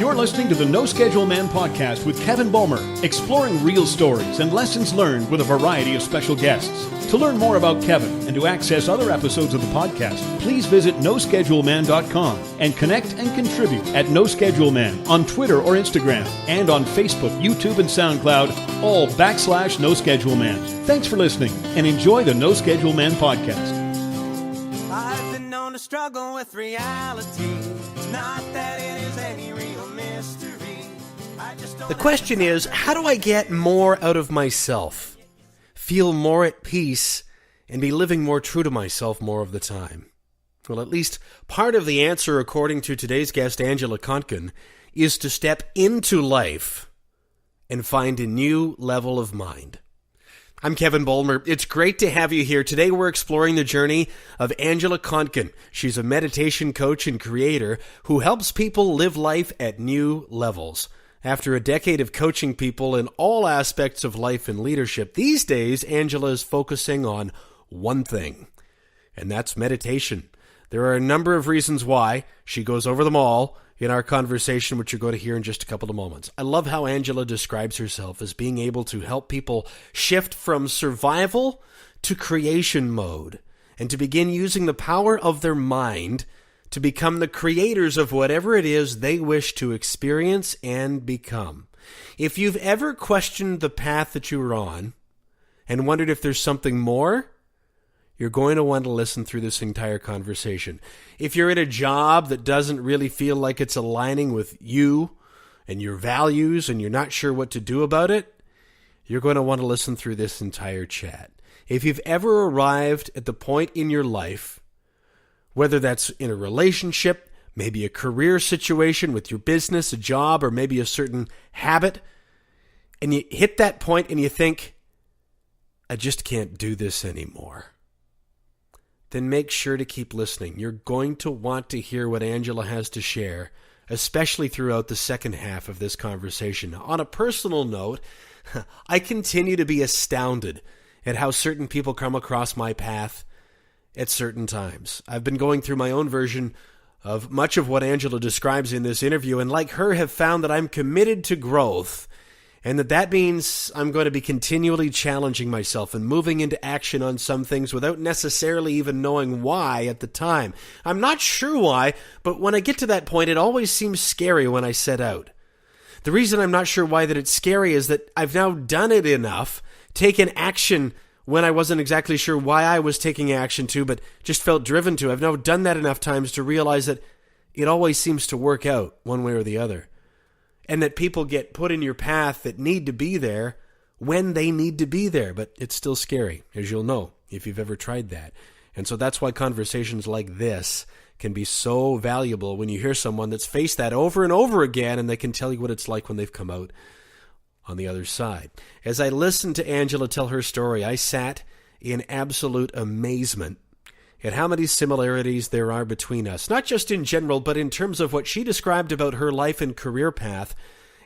You're listening to the No Schedule Man podcast with Kevin Bulmer, exploring real stories and lessons learned with a variety of special guests. To learn more about Kevin and to access other episodes of the podcast, please visit noscheduleman.com and connect and contribute at No Schedule Man on Twitter or Instagram and on Facebook, YouTube, and SoundCloud, all /No Schedule Man. Thanks for listening and enjoy the No Schedule Man podcast. I've been known to struggle with reality, not that it is any real mystery. The question is, how do I get more out of myself, feel more at peace, and be living more true to myself more of the time? Well, at least part of the answer, according to today's guest, Angela Kontgen, is to step into life and find a new level of mind. I'm Kevin Bulmer. It's great to have you here. Today we're exploring the journey of Angela Kontgen. She's a meditation coach and creator who helps people live life at new levels. After a decade of coaching people in all aspects of life and leadership, these days Angela is focusing on one thing, and that's meditation. There are a number of reasons why. She goes over them all in our conversation, which you're going to hear in just a couple of moments. I love how Angela describes herself as being able to help people shift from survival to creation mode and to begin using the power of their mind to become the creators of whatever it is they wish to experience and become. If you've ever questioned the path that you were on and wondered if there's something more, you're going to want to listen through this entire conversation. If you're in a job that doesn't really feel like it's aligning with you and your values and you're not sure what to do about it, you're going to want to listen through this entire chat. If you've ever arrived at the point in your life, whether that's in a relationship, maybe a career situation with your business, a job, or maybe a certain habit, and you hit that point and you think, I just can't do this anymore, then make sure to keep listening. You're going to want to hear what Angela has to share, especially throughout the second half of this conversation. On a personal note, I continue to be astounded at how certain people come across my path at certain times. I've been going through my own version of much of what Angela describes in this interview, and like her, have found that I'm committed to growth, and that means I'm going to be continually challenging myself and moving into action on some things without necessarily even knowing why at the time. I'm not sure why, but when I get to that point, it always seems scary when I set out. The reason I'm not sure why that it's scary is that I've now done it enough, taken action when I wasn't exactly sure why I was taking action to, but just felt driven to. I've now done that enough times to realize that it always seems to work out one way or the other. And that people get put in your path that need to be there when they need to be there. But it's still scary, as you'll know, if you've ever tried that. And so that's why conversations like this can be so valuable when you hear someone that's faced that over and over again, and they can tell you what it's like when they've come out on the other side. As I listened to Angela tell her story, I sat in absolute amazement at how many similarities there are between us, not just in general, but in terms of what she described about her life and career path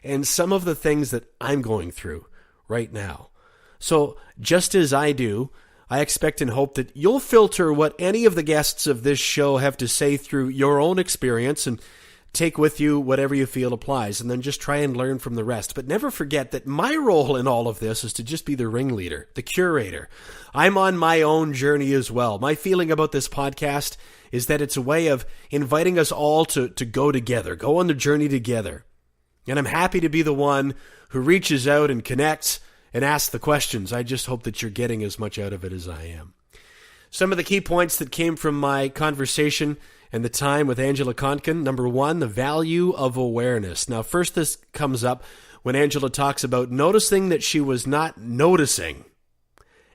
and some of the things that I'm going through right now. So just as I do, I expect and hope that you'll filter what any of the guests of this show have to say through your own experience and take with you whatever you feel applies, and then just try and learn from the rest. But never forget that my role in all of this is to just be the ringleader, the curator. I'm on my own journey as well. My feeling about this podcast is that it's a way of inviting us all to go together, go on the journey together. And I'm happy to be the one who reaches out and connects and asks the questions. I just hope that you're getting as much out of it as I am. Some of the key points that came from my conversation and the time with Angela Kontgen. Number one, the value of awareness. Now, first this comes up when Angela talks about noticing that she was not noticing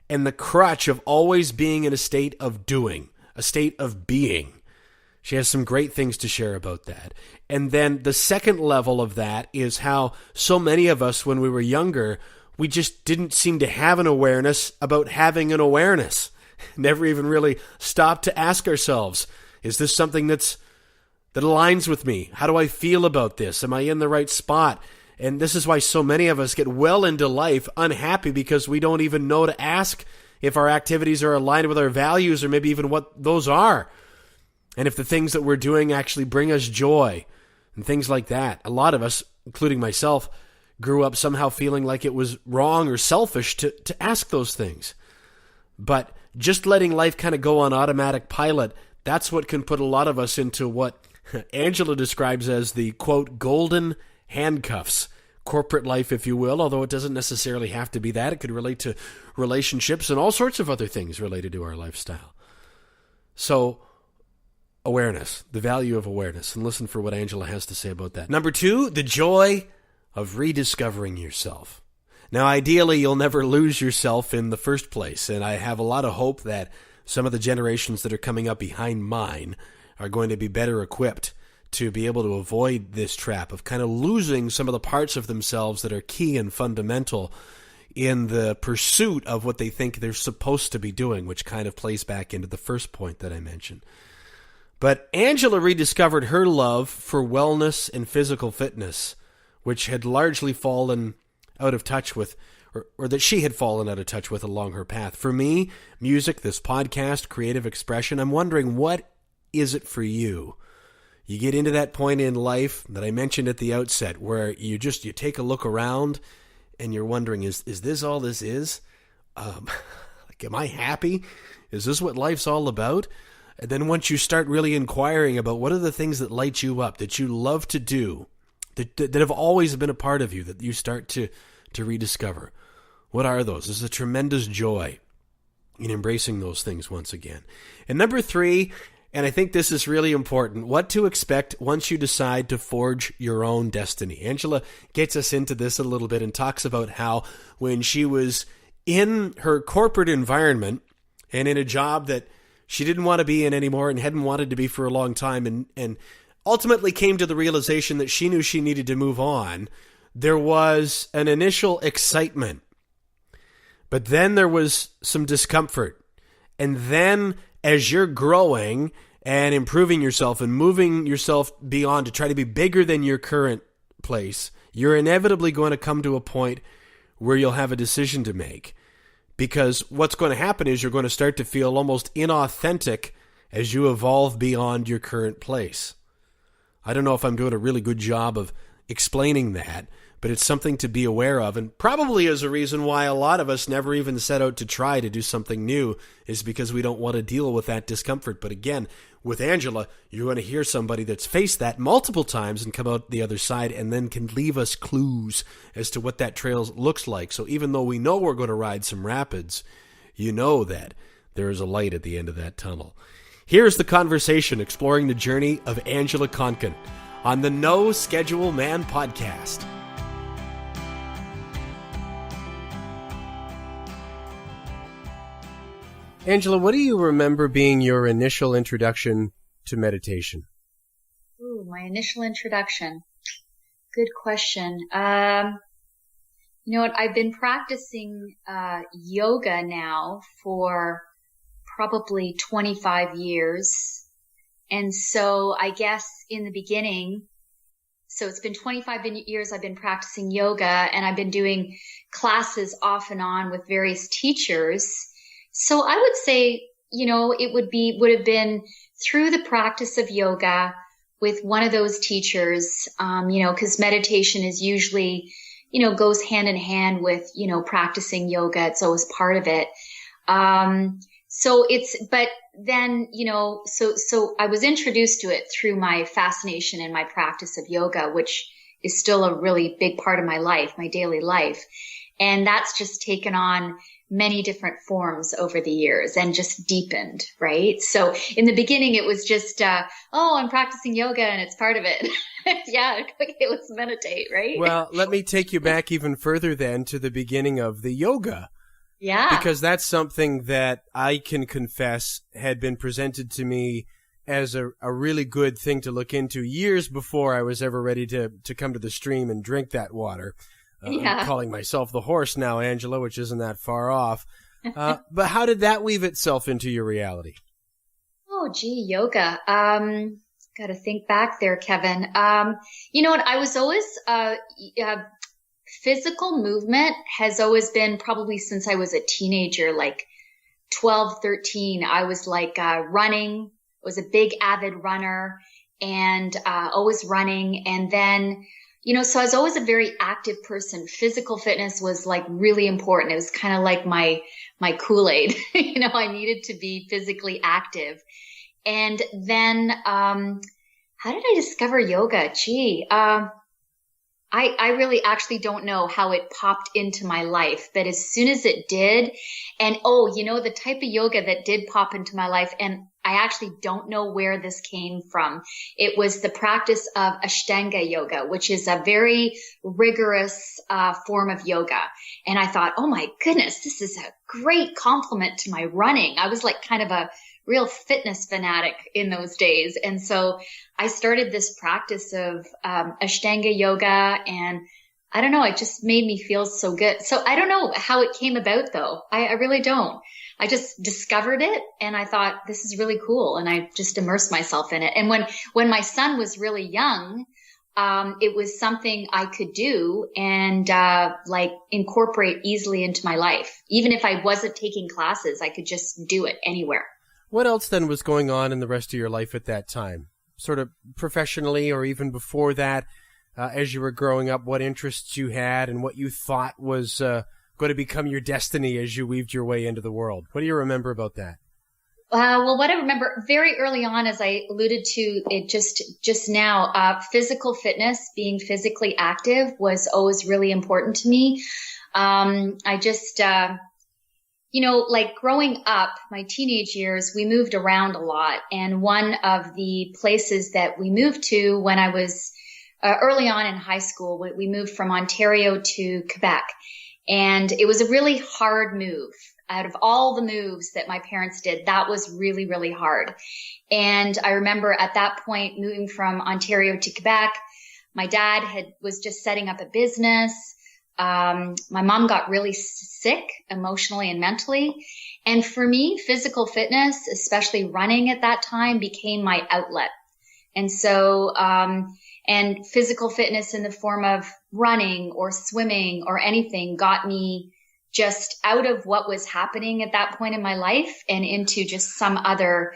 and the crutch of always being in a state of doing, a state of being. She has some great things to share about that. And then the second level of that is how so many of us, when we were younger, we just didn't seem to have an awareness about having an awareness. Never even really stopped to ask ourselves, is this something that aligns with me? How do I feel about this? Am I in the right spot? And this is why so many of us get well into life unhappy, because we don't even know to ask if our activities are aligned with our values, or maybe even what those are. And if the things that we're doing actually bring us joy, and things like that. A lot of us, including myself, grew up somehow feeling like it was wrong or selfish to ask those things. But just letting life kind of go on automatic pilot, that's what can put a lot of us into what Angela describes as the, quote, golden handcuffs. Corporate life, if you will, although it doesn't necessarily have to be that. It could relate to relationships and all sorts of other things related to our lifestyle. So, awareness, the value of awareness, and listen for what Angela has to say about that. Number 2, the joy of rediscovering yourself. Now, ideally, you'll never lose yourself in the first place, and I have a lot of hope that some of the generations that are coming up behind mine are going to be better equipped to be able to avoid this trap of kind of losing some of the parts of themselves that are key and fundamental in the pursuit of what they think they're supposed to be doing, which kind of plays back into the first point that I mentioned. But Angela rediscovered her love for wellness and physical fitness, which had largely fallen out of touch with, or that she had fallen out of touch with along her path. For me, music, this podcast, creative expression, I'm wondering, what is it for you? You get into that point in life that I mentioned at the outset where you take a look around and you're wondering, is this all this is? Like, am I happy? Is this what life's all about? And then once you start really inquiring about what are the things that light you up, that you love to do, that have always been a part of you, that you start to rediscover, what are those? There's a tremendous joy in embracing those things once again. And number 3, and I think this is really important, what to expect once you decide to forge your own destiny. Angela gets us into this a little bit and talks about how when she was in her corporate environment and in a job that she didn't want to be in anymore and hadn't wanted to be for a long time, and ultimately came to the realization that she knew she needed to move on, there was an initial excitement. But then there was some discomfort. And then as you're growing and improving yourself and moving yourself beyond to try to be bigger than your current place, you're inevitably going to come to a point where you'll have a decision to make. Because what's going to happen is you're going to start to feel almost inauthentic as you evolve beyond your current place. I don't know if I'm doing a really good job of explaining that, but it's something to be aware of, and probably is a reason why a lot of us never even set out to try to do something new, is because we don't want to deal with that discomfort. But again, with Angela, you're going to hear somebody that's faced that multiple times and come out the other side and then can leave us clues as to what that trail looks like. So even though we know we're going to ride some rapids, you know that there is a light at the end of that tunnel. Here's the conversation exploring the journey of Angela Kontgen on the No Schedule Man podcast. Angela, what do you remember being your initial introduction to meditation? Ooh, my initial introduction. Good question. You know what? I've been practicing yoga now for probably 25 years. And so I guess in the beginning, so it's been 25 years I've been practicing yoga, and I've been doing classes off and on with various teachers. So I would say, you know, it would have been through the practice of yoga with one of those teachers, you know, because meditation is usually, you know, goes hand in hand with, you know, practicing yoga. It's always part of it. But then, you know, so I was introduced to it through my fascination and my practice of yoga, which is still a really big part of my life, my daily life. And that's just taken on many different forms over the years and just deepened, right? So in the beginning, it was just, I'm practicing yoga and it's part of it. Yeah, okay, let's meditate, right? Well, let me take you back even further then to the beginning of the yoga. Yeah. Because that's something that I can confess had been presented to me as a really good thing to look into years before I was ever ready to come to the stream and drink that water. Yeah. I'm calling myself the horse now, Angela, which isn't that far off. But how did that weave itself into your reality? Oh, gee, yoga. Got to think back there, Kevin. You know what? I was always, physical movement has always been probably since I was a teenager, like 12, 13. I was like running. I was a big avid runner. and always running. And then, so I was always a very active person. Physical fitness was like really important. It was kind of like my Kool-Aid. I needed to be physically active. And then, how did I discover yoga? I really actually don't know how it popped into my life, but as soon as it did, and the type of yoga that did pop into my life, and I actually don't know where this came from. It was the practice of Ashtanga yoga, which is a very rigorous form of yoga. And I thought, oh my goodness, this is a great complement to my running. I was like kind of a real fitness fanatic in those days. And so I started this practice of Ashtanga yoga, and I don't know, it just made me feel so good. So I don't know how it came about though. I really don't. I just discovered it and I thought, this is really cool. And I just immersed myself in it. And when my son was really young, it was something I could do and incorporate easily into my life. Even if I wasn't taking classes, I could just do it anywhere. What else then was going on in the rest of your life at that time? Sort of professionally or even before that, as you were growing up, what interests you had and what you thought was going to become your destiny as you weaved your way into the world. What do you remember about that? Well, what I remember very early on, as I alluded to it just now, physical fitness, being physically active was always really important to me. I just, growing up, my teenage years, we moved around a lot. And one of the places that we moved to when I was early on in high school, we moved from Ontario to Quebec. And it was a really hard move. Out of all the moves that my parents did, that was really, really hard. And I remember at that point moving from Ontario to Quebec, my dad was just setting up a business. My mom got really sick emotionally and mentally. And for me, physical fitness, especially running at that time, became my outlet. And so, and physical fitness in the form of running or swimming or anything got me just out of what was happening at that point in my life and into just some other,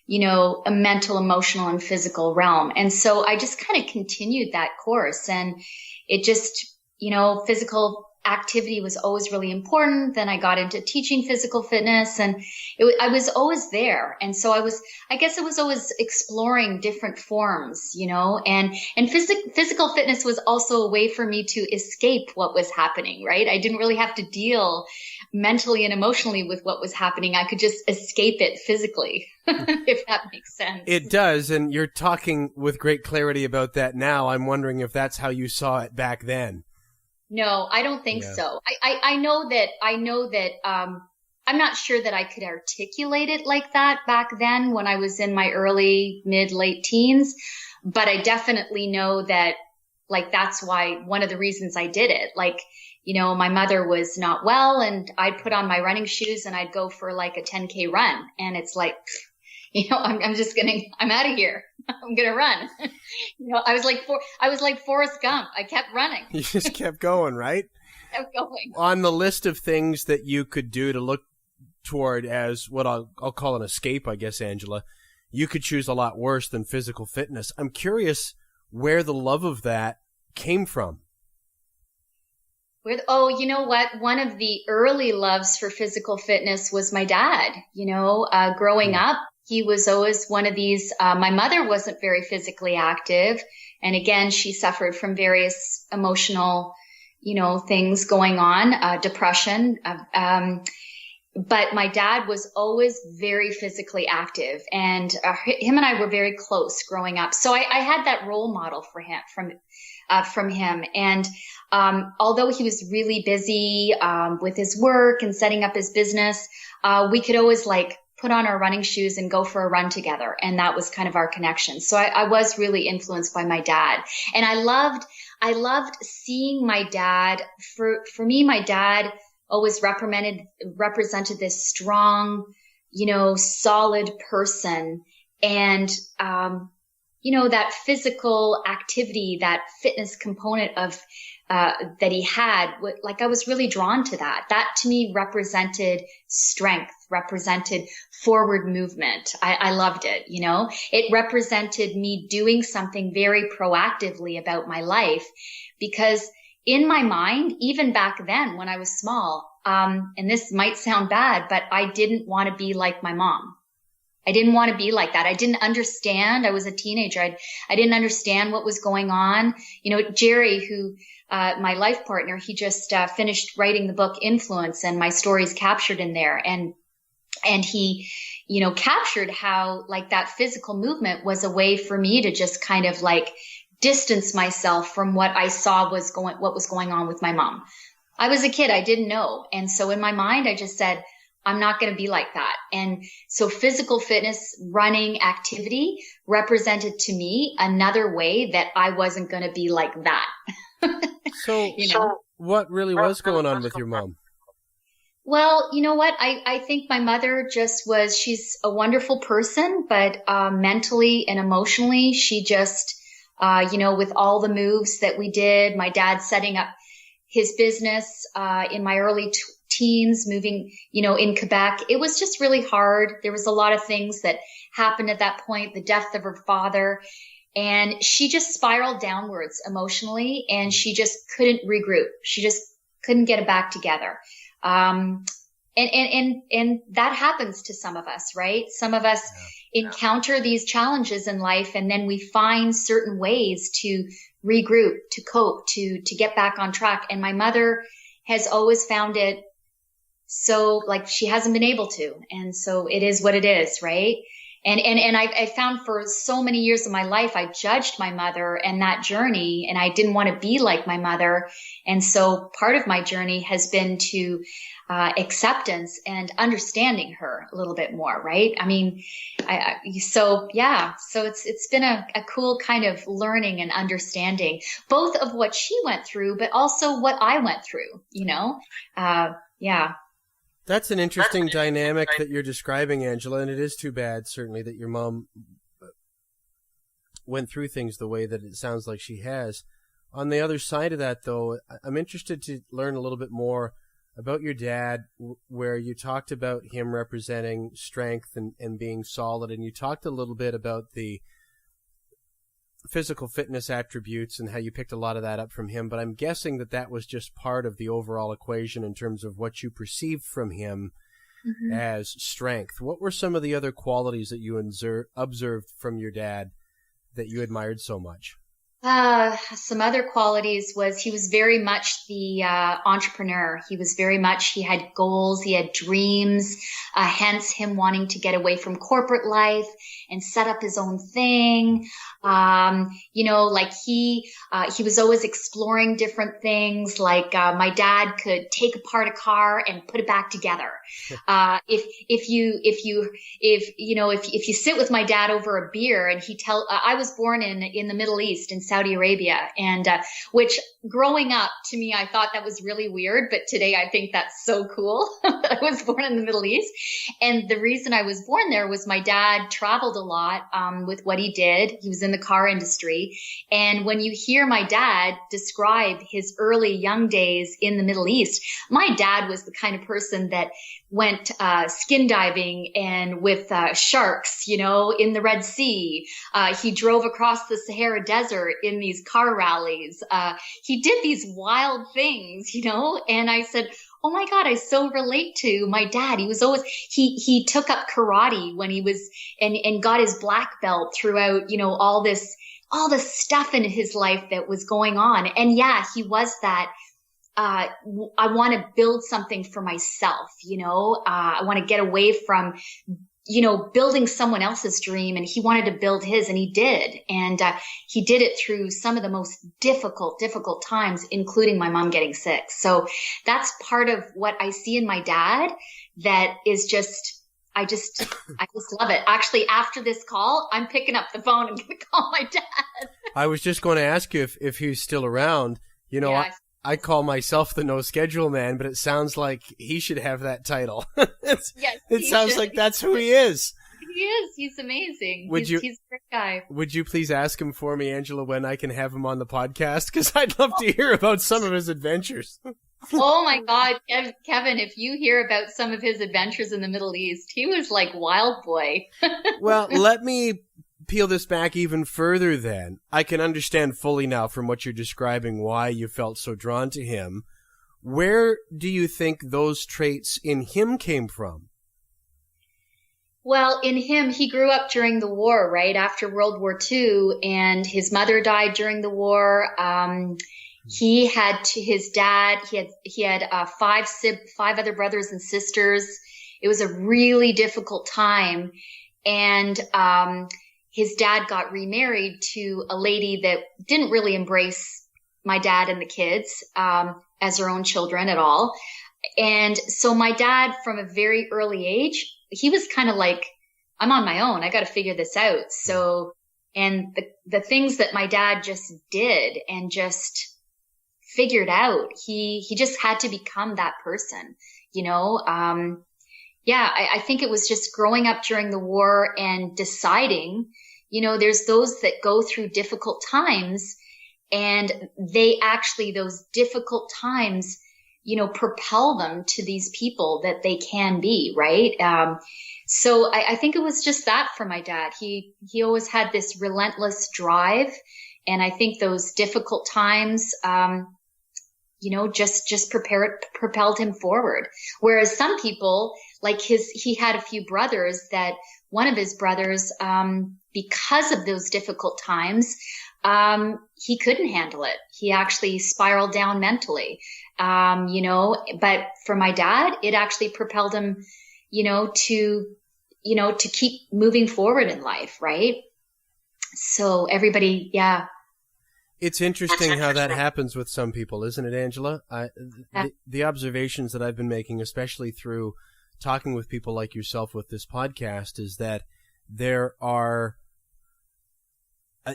a mental, emotional, and physical realm. And so I just kind of continued that course, and it just, physical activity was always really important. Then I got into teaching physical fitness, and I was always there. And so I guess it was always exploring different forms, and physical fitness was also a way for me to escape what was happening, right? I didn't really have to deal mentally and emotionally with what was happening. I could just escape it physically, if that makes sense. It does. And you're talking with great clarity about that now. I'm wondering if that's how you saw it back then. No, I don't think so. I know that, I'm not sure that I could articulate it like that back then when I was in my early, late teens, but I definitely know that, that's why one of the reasons I did it. My mother was not well, and I'd put on my running shoes and I'd go for a 10K run. And it's I'm out of here. I'm going to run. I was like Forrest Gump. I kept running. You just kept going, right? Kept going. On the list of things that you could do to look toward as what I'll call an escape, I guess, Angela, you could choose a lot worse than physical fitness. I'm curious where the love of that came from. You know what? One of the early loves for physical fitness was my dad. Growing up, he was always one of these. My mother wasn't very physically active. And again, she suffered from various emotional, things going on, depression. But my dad was always very physically active, and him and I were very close growing up. So I had that role model for him from him. And although he was really busy with his work and setting up his business, we could always put on our running shoes and go for a run together. And that was kind of our connection. So I was really influenced by my dad. And I loved seeing my dad. For me, my dad always represented this strong, solid person. And, that physical activity, that fitness component of that he had, like I was really drawn to that. That to me represented strength, represented forward movement. I loved it, you know. It represented me doing something very proactively about my life, because in my mind, even back then when I was small, and this might sound bad, but I didn't want to be like my mom. I didn't want to be like that. I didn't understand. I was a teenager. I didn't understand what was going on. You know, Jerry, who, my life partner, he just finished writing the book Influence, and my story's captured in there. And he, you know, captured how like that physical movement was a way for me to just kind of like distance myself from what I saw what was going on with my mom. I was a kid. I didn't know. And so in my mind, I just said, I'm not going to be like that. And so physical fitness, running, activity represented to me another way that I wasn't going to be like that. So, you know? What really was going on with your mom? Well, you know what? I think my mother she's a wonderful person, but mentally and emotionally, she just, you know, with all the moves that we did, my dad setting up his business in my early teens, moving, you know, in Quebec. It was just really hard. There was a lot of things that happened at that point, the death of her father, and she just spiraled downwards emotionally, and she just couldn't regroup. She just couldn't get it back together. And that happens to some of us, right? Some of us encounter these challenges in life, and then we find certain ways to regroup, to cope, to get back on track. And my mother has always found it so like she hasn't been able to. And so it is what it is, right? And I found for so many years of my life, I judged my mother and that journey, and I didn't want to be like my mother. And so part of my journey has been to acceptance and understanding her a little bit more, right? I mean, so it's been a cool kind of learning and understanding both of what she went through, but also what I went through, you know? Yeah. That's an interesting dynamic that you're describing, Angela, and it is too bad, certainly, that your mom went through things the way that it sounds like she has. On the other side of that, though, I'm interested to learn a little bit more about your dad, where you talked about him representing strength and being solid, and you talked a little bit about the physical fitness attributes and how you picked a lot of that up from him, but I'm guessing that was just part of the overall equation in terms of what you perceived from him as strength. What were some of the other qualities that you observed from your dad that you admired so much? Some other qualities was he was very much the entrepreneur. He had goals, he had dreams, hence him wanting to get away from corporate life and set up his own thing. You know, like he was always exploring different things. Like, my dad could take apart a car and put it back together. If you sit with my dad over a beer and I was born in the Middle East, in Saudi Arabia, and, which growing up to me, I thought that was really weird, but today I think that's so cool that I was born in the Middle East. And the reason I was born there was my dad traveled a lot, with what he did. He was in the car industry. And when you hear my dad describe his early young days in the Middle East, my dad was the kind of person that went skin diving and with sharks, you know, in the Red Sea. He drove across the Sahara Desert in these car rallies. He did these wild things, you know, and I said, oh my God, I so relate to my dad. He was always, he took up karate when he was, and got his black belt throughout, you know, all this stuff in his life that was going on. And yeah, he was that, I want to build something for myself, you know, I want to get away from, you know, building someone else's dream, and he wanted to build his, and he did. And he did it through some of the most difficult times, including my mom getting sick. So that's part of what I see in my dad that is just, I just love it. Actually, after this call, I'm picking up the phone and going to call my dad. I was just going to ask you if he's still around. You know, yeah. I call myself the no schedule man, but it sounds like he should have that title. Yes, it sounds like that's who he is. He is. He's amazing. He's a great guy. Would you please ask him for me, Angela, when I can have him on the podcast? Because I'd love to hear about some of his adventures. Oh my God, Kevin, if you hear about some of his adventures in the Middle East, he was like wild boy. Well, let me peel this back even further then. I can understand fully now from what you're describing why you felt so drawn to him. Where do you think those traits in him came from? Well, in him, he grew up during the war, right after World War II, and his mother died during the war. He had his dad. He had five other brothers and sisters. It was a really difficult time, and his dad got remarried to a lady that didn't really embrace my dad and the kids as her own children at all. And so my dad, from a very early age, he was kind of like, I'm on my own. I got to figure this out. So, and the things that my dad just did and just figured out, he just had to become that person, you know? I think it was just growing up during the war and deciding, you know, there's those that go through difficult times, and those difficult times, you know, propel them to these people that they can be, right? So I think it was just that for my dad. He always had this relentless drive, and I think those difficult times, you know, just propelled him forward. Whereas some people, like he had a few brothers that one of his brothers, because of those difficult times, he couldn't handle it. He actually spiraled down mentally, you know, but for my dad, it actually propelled him, to keep moving forward in life. Right. So everybody, yeah. It's interesting how that happens with some people, isn't it, Angela? The observations that I've been making, especially through talking with people like yourself with this podcast, is that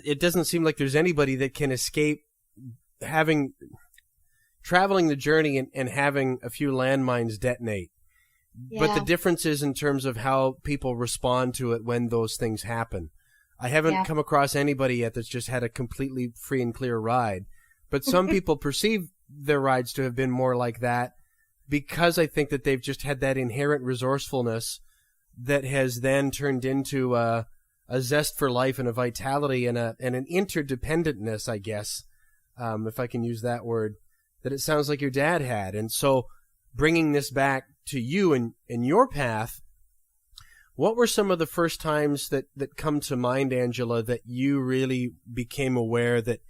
it doesn't seem like there's anybody that can escape traveling the journey and having a few landmines detonate. Yeah. But the difference is in terms of how people respond to it when those things happen. I haven't come across anybody yet that's just had a completely free and clear ride. But some people perceive their rides to have been more like that, because I think that they've just had that inherent resourcefulness that has then turned into a zest for life and a vitality and an interdependentness, I guess, if I can use that word, that it sounds like your dad had. And so bringing this back to you and your path, what were some of the first times that come to mind, Angela, that you really became aware that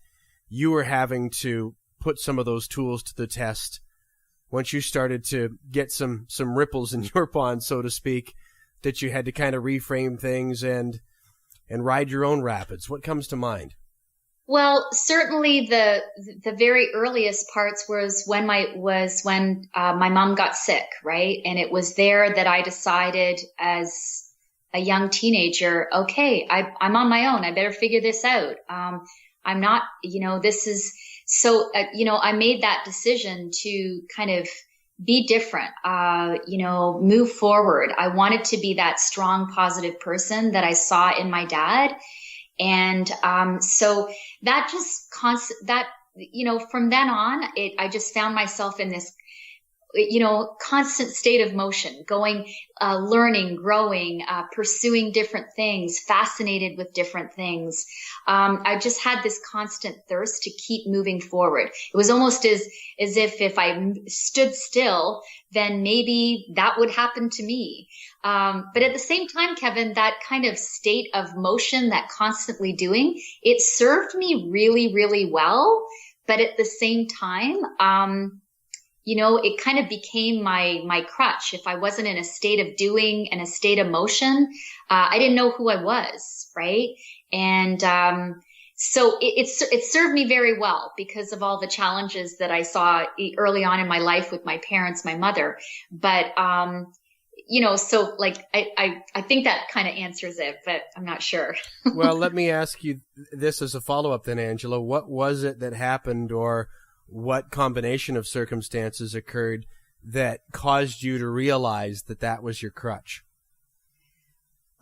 you were having to put some of those tools to the test once you started to get some ripples in your pond, so to speak, that you had to kind of reframe things and ride your own rapids? What comes to mind? Well, certainly the very earliest parts was when my mom got sick, right? And it was there that I decided as a young teenager, okay, I'm on my own. I better figure this out. I'm not, this is so, I made that decision to kind of be different, move forward. I wanted to be that strong, positive person that I saw in my dad. And, so that just from then on, I just found myself in this, constant state of motion, going, learning, growing, pursuing different things, fascinated with different things. I just had this constant thirst to keep moving forward. It was almost as if I stood still, then maybe that would happen to me. But at the same time, Kevin, that kind of state of motion, that constantly doing, it served me really, really well. But at the same time, it kind of became my crutch. If I wasn't in a state of doing and a state of motion, I didn't know who I was, right? And so it served me very well because of all the challenges that I saw early on in my life with my parents, my mother. But so like I think that kind of answers it, but I'm not sure. Well, let me ask you this as a follow-up then, Angela. What was it that happened, or what combination of circumstances occurred that caused you to realize that was your crutch?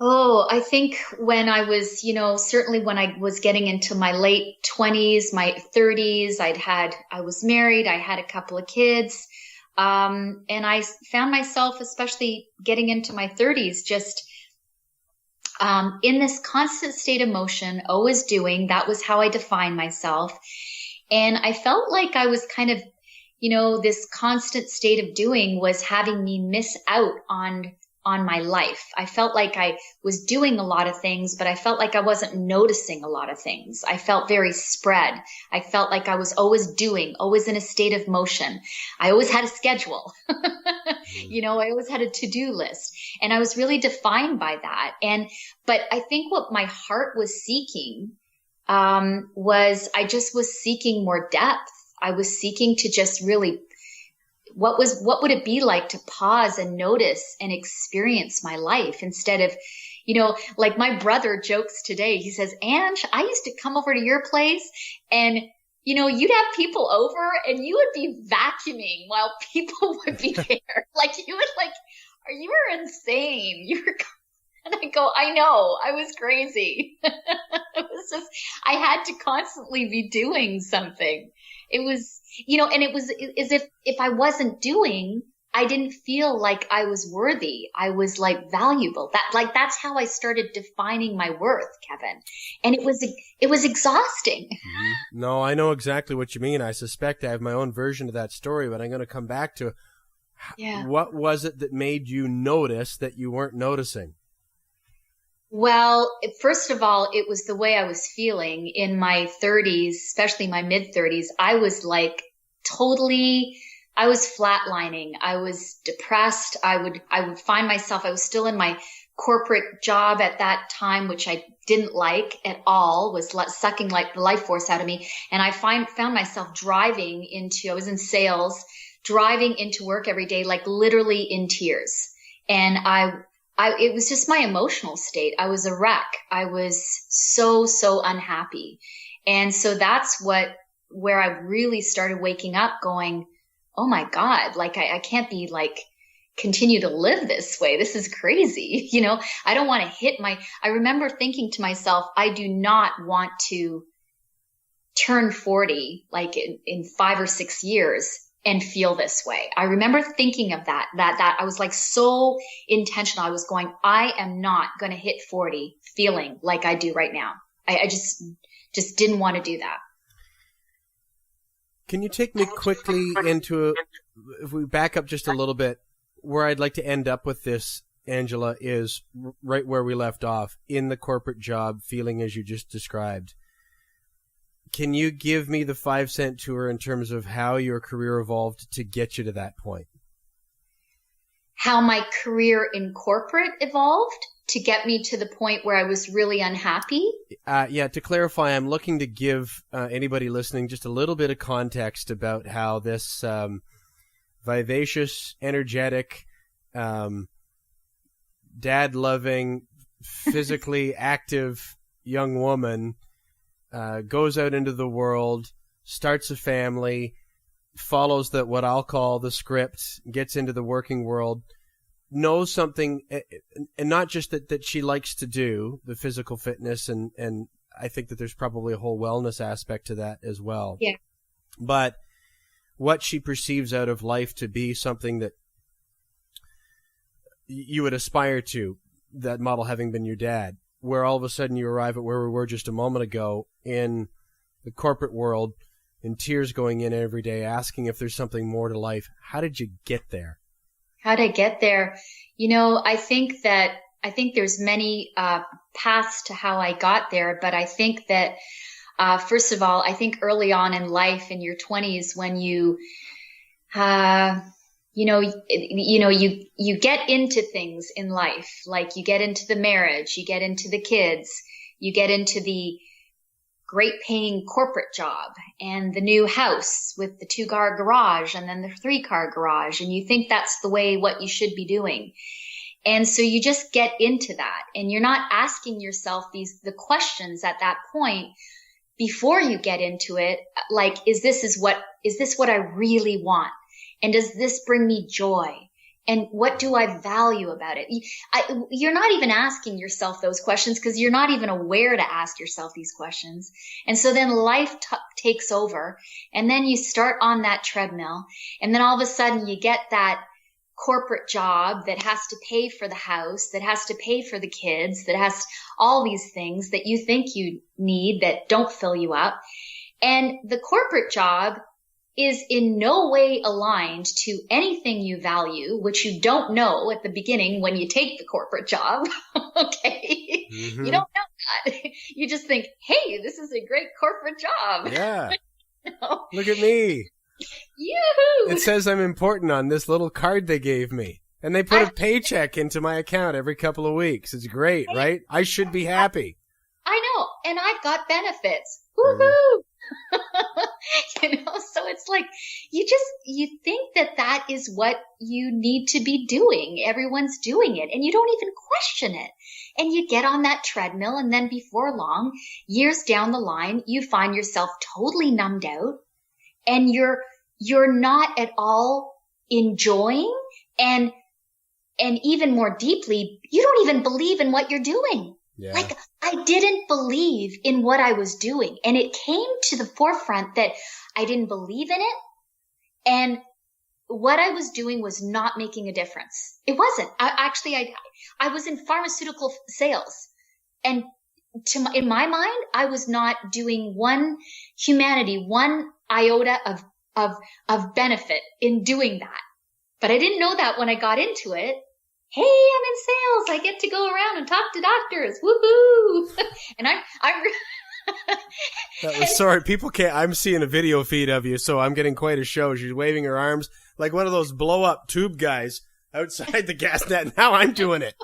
Oh, I think when I was, certainly when I was getting into my late 20s, my 30s, I was married, I had a couple of kids. And I found myself, especially getting into my 30s, just in this constant state of motion, always doing. That was how I defined myself. And I felt like I was kind of, this constant state of doing was having me miss out on my life. I felt like I was doing a lot of things, but I felt like I wasn't noticing a lot of things. I felt very spread. I felt like I was always doing, always in a state of motion. I always had a schedule. I always had a to-do list, and I was really defined by that. But I think what my heart was seeking, was I just was seeking more depth. I was seeking to just really what would it be like to pause and notice and experience my life instead of, like my brother jokes today. He says, Ange, I used to come over to your place and, you'd have people over and you would be vacuuming while people would be there. Like you were insane. And I go, I know, I was crazy. It was just, I had to constantly be doing something. It was, and it was as if I wasn't doing, I didn't feel like I was worthy. I was like valuable. That's how I started defining my worth, Kevin. And it was exhausting. Mm-hmm. No, I know exactly what you mean. I suspect I have my own version of that story, but I'm going to come back to what was it that made you notice that you weren't noticing? Well, first of all, it was the way I was feeling in my 30s, especially my mid 30s. I was like I was flatlining. I was depressed. I would find myself, I was still in my corporate job at that time, which I didn't like at all, was sucking like the life force out of me. And I found myself I was in sales, driving into work every day, like literally in tears. And it was just my emotional state. I was a wreck. I was so unhappy. And so that's where I really started waking up going, oh my God, like I can't be like, continue to live this way. This is crazy. I don't want to I remember thinking to myself, I do not want to turn 40, like in 5 or 6 years and feel this way. I remember thinking of that I was like so intentional. I was going, I am not going to hit 40 feeling like I do right now. I just didn't want to do that. Can you take me quickly into, if we back up just a little bit, where I'd like to end up with this, Angela, is right where we left off, in the corporate job, feeling as you just described. Can you give me the 5-cent tour in terms of how your career evolved to get you to that point? How my career in corporate evolved to get me to the point where I was really unhappy? To clarify, I'm looking to give anybody listening just a little bit of context about how this vivacious, energetic, dad-loving, physically active young woman goes out into the world, starts a family, follows what I'll call the script, gets into the working world, knows something, and not just that she likes to do, the physical fitness, and I think that there's probably a whole wellness aspect to that as well. Yeah. But what she perceives out of life to be something that you would aspire to, that model having been your dad, where all of a sudden you arrive at where we were just a moment ago in the corporate world, in tears going in every day, asking if there's something more to life. How did you get there? How did I get there? I think there's many paths to how I got there, but I think that first of all, I think early on in life, in your 20s, when you get into things in life, like you get into the marriage, you get into the kids, you get into the great paying corporate job and the new house with the 2-car garage and then the 3-car garage. And you think that's the way what you should be doing. And so you just get into that, and you're not asking yourself the questions at that point before you get into it. Like, is this what I really want? And does this bring me joy? And what do I value about it? You're not even asking yourself those questions because you're not even aware to ask yourself these questions. And so then life takes over, and then you start on that treadmill, and then all of a sudden you get that corporate job that has to pay for the house, that has to pay for the kids, that has all these things that you think you need that don't fill you up. And the corporate job is in no way aligned to anything you value, which you don't know at the beginning when you take the corporate job. Okay. Mm-hmm. You don't know that. You just think, hey, this is a great corporate job. Yeah. No. Look at me. Yoo-hoo! It says I'm important on this little card they gave me. And they put a paycheck into my account every couple of weeks. It's great, right? I should be happy. I know. And I've got benefits. Woohoo! So it's like, you think that is what you need to be doing. Everyone's doing it, and you don't even question it. And you get on that treadmill, and then before long, years down the line, you find yourself totally numbed out, and you're not at all enjoying, and even more deeply, you don't even believe in what you're doing. Yeah. Like, I didn't believe in what I was doing. And it came to the forefront that I didn't believe in it. And what I was doing was not making a difference. It wasn't. I was in pharmaceutical sales. And in my mind, I was not doing one iota of benefit in doing that. But I didn't know that when I got into it. Hey, I'm in sales. I get to go around and talk to doctors. Woohoo! And sorry, people can't. I'm seeing a video feed of you, so I'm getting quite a show. She's waving her arms like one of those blow-up tube guys outside the gas net. Now I'm doing it.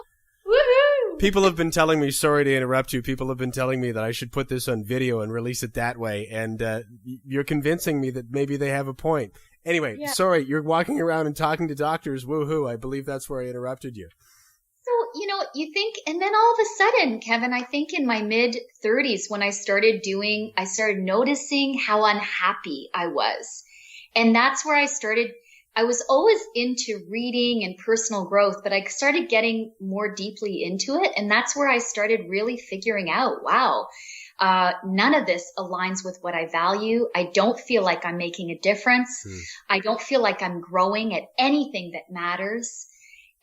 Woohoo! People have been telling me, sorry to interrupt you, people have been telling me that I should put this on video and release it that way, and you're convincing me that maybe they have a point. Anyway, yeah. Sorry, you're walking around and talking to doctors. Woohoo. I believe that's where I interrupted you. So, you think, and then all of a sudden, Kevin, I think in my mid-30s when I started noticing how unhappy I was. And that's where I was always into reading and personal growth, but I started getting more deeply into it. And that's where I started really figuring out, wow, none of this aligns with what I value. I don't feel like I'm making a difference. I don't feel like I'm growing at anything that matters.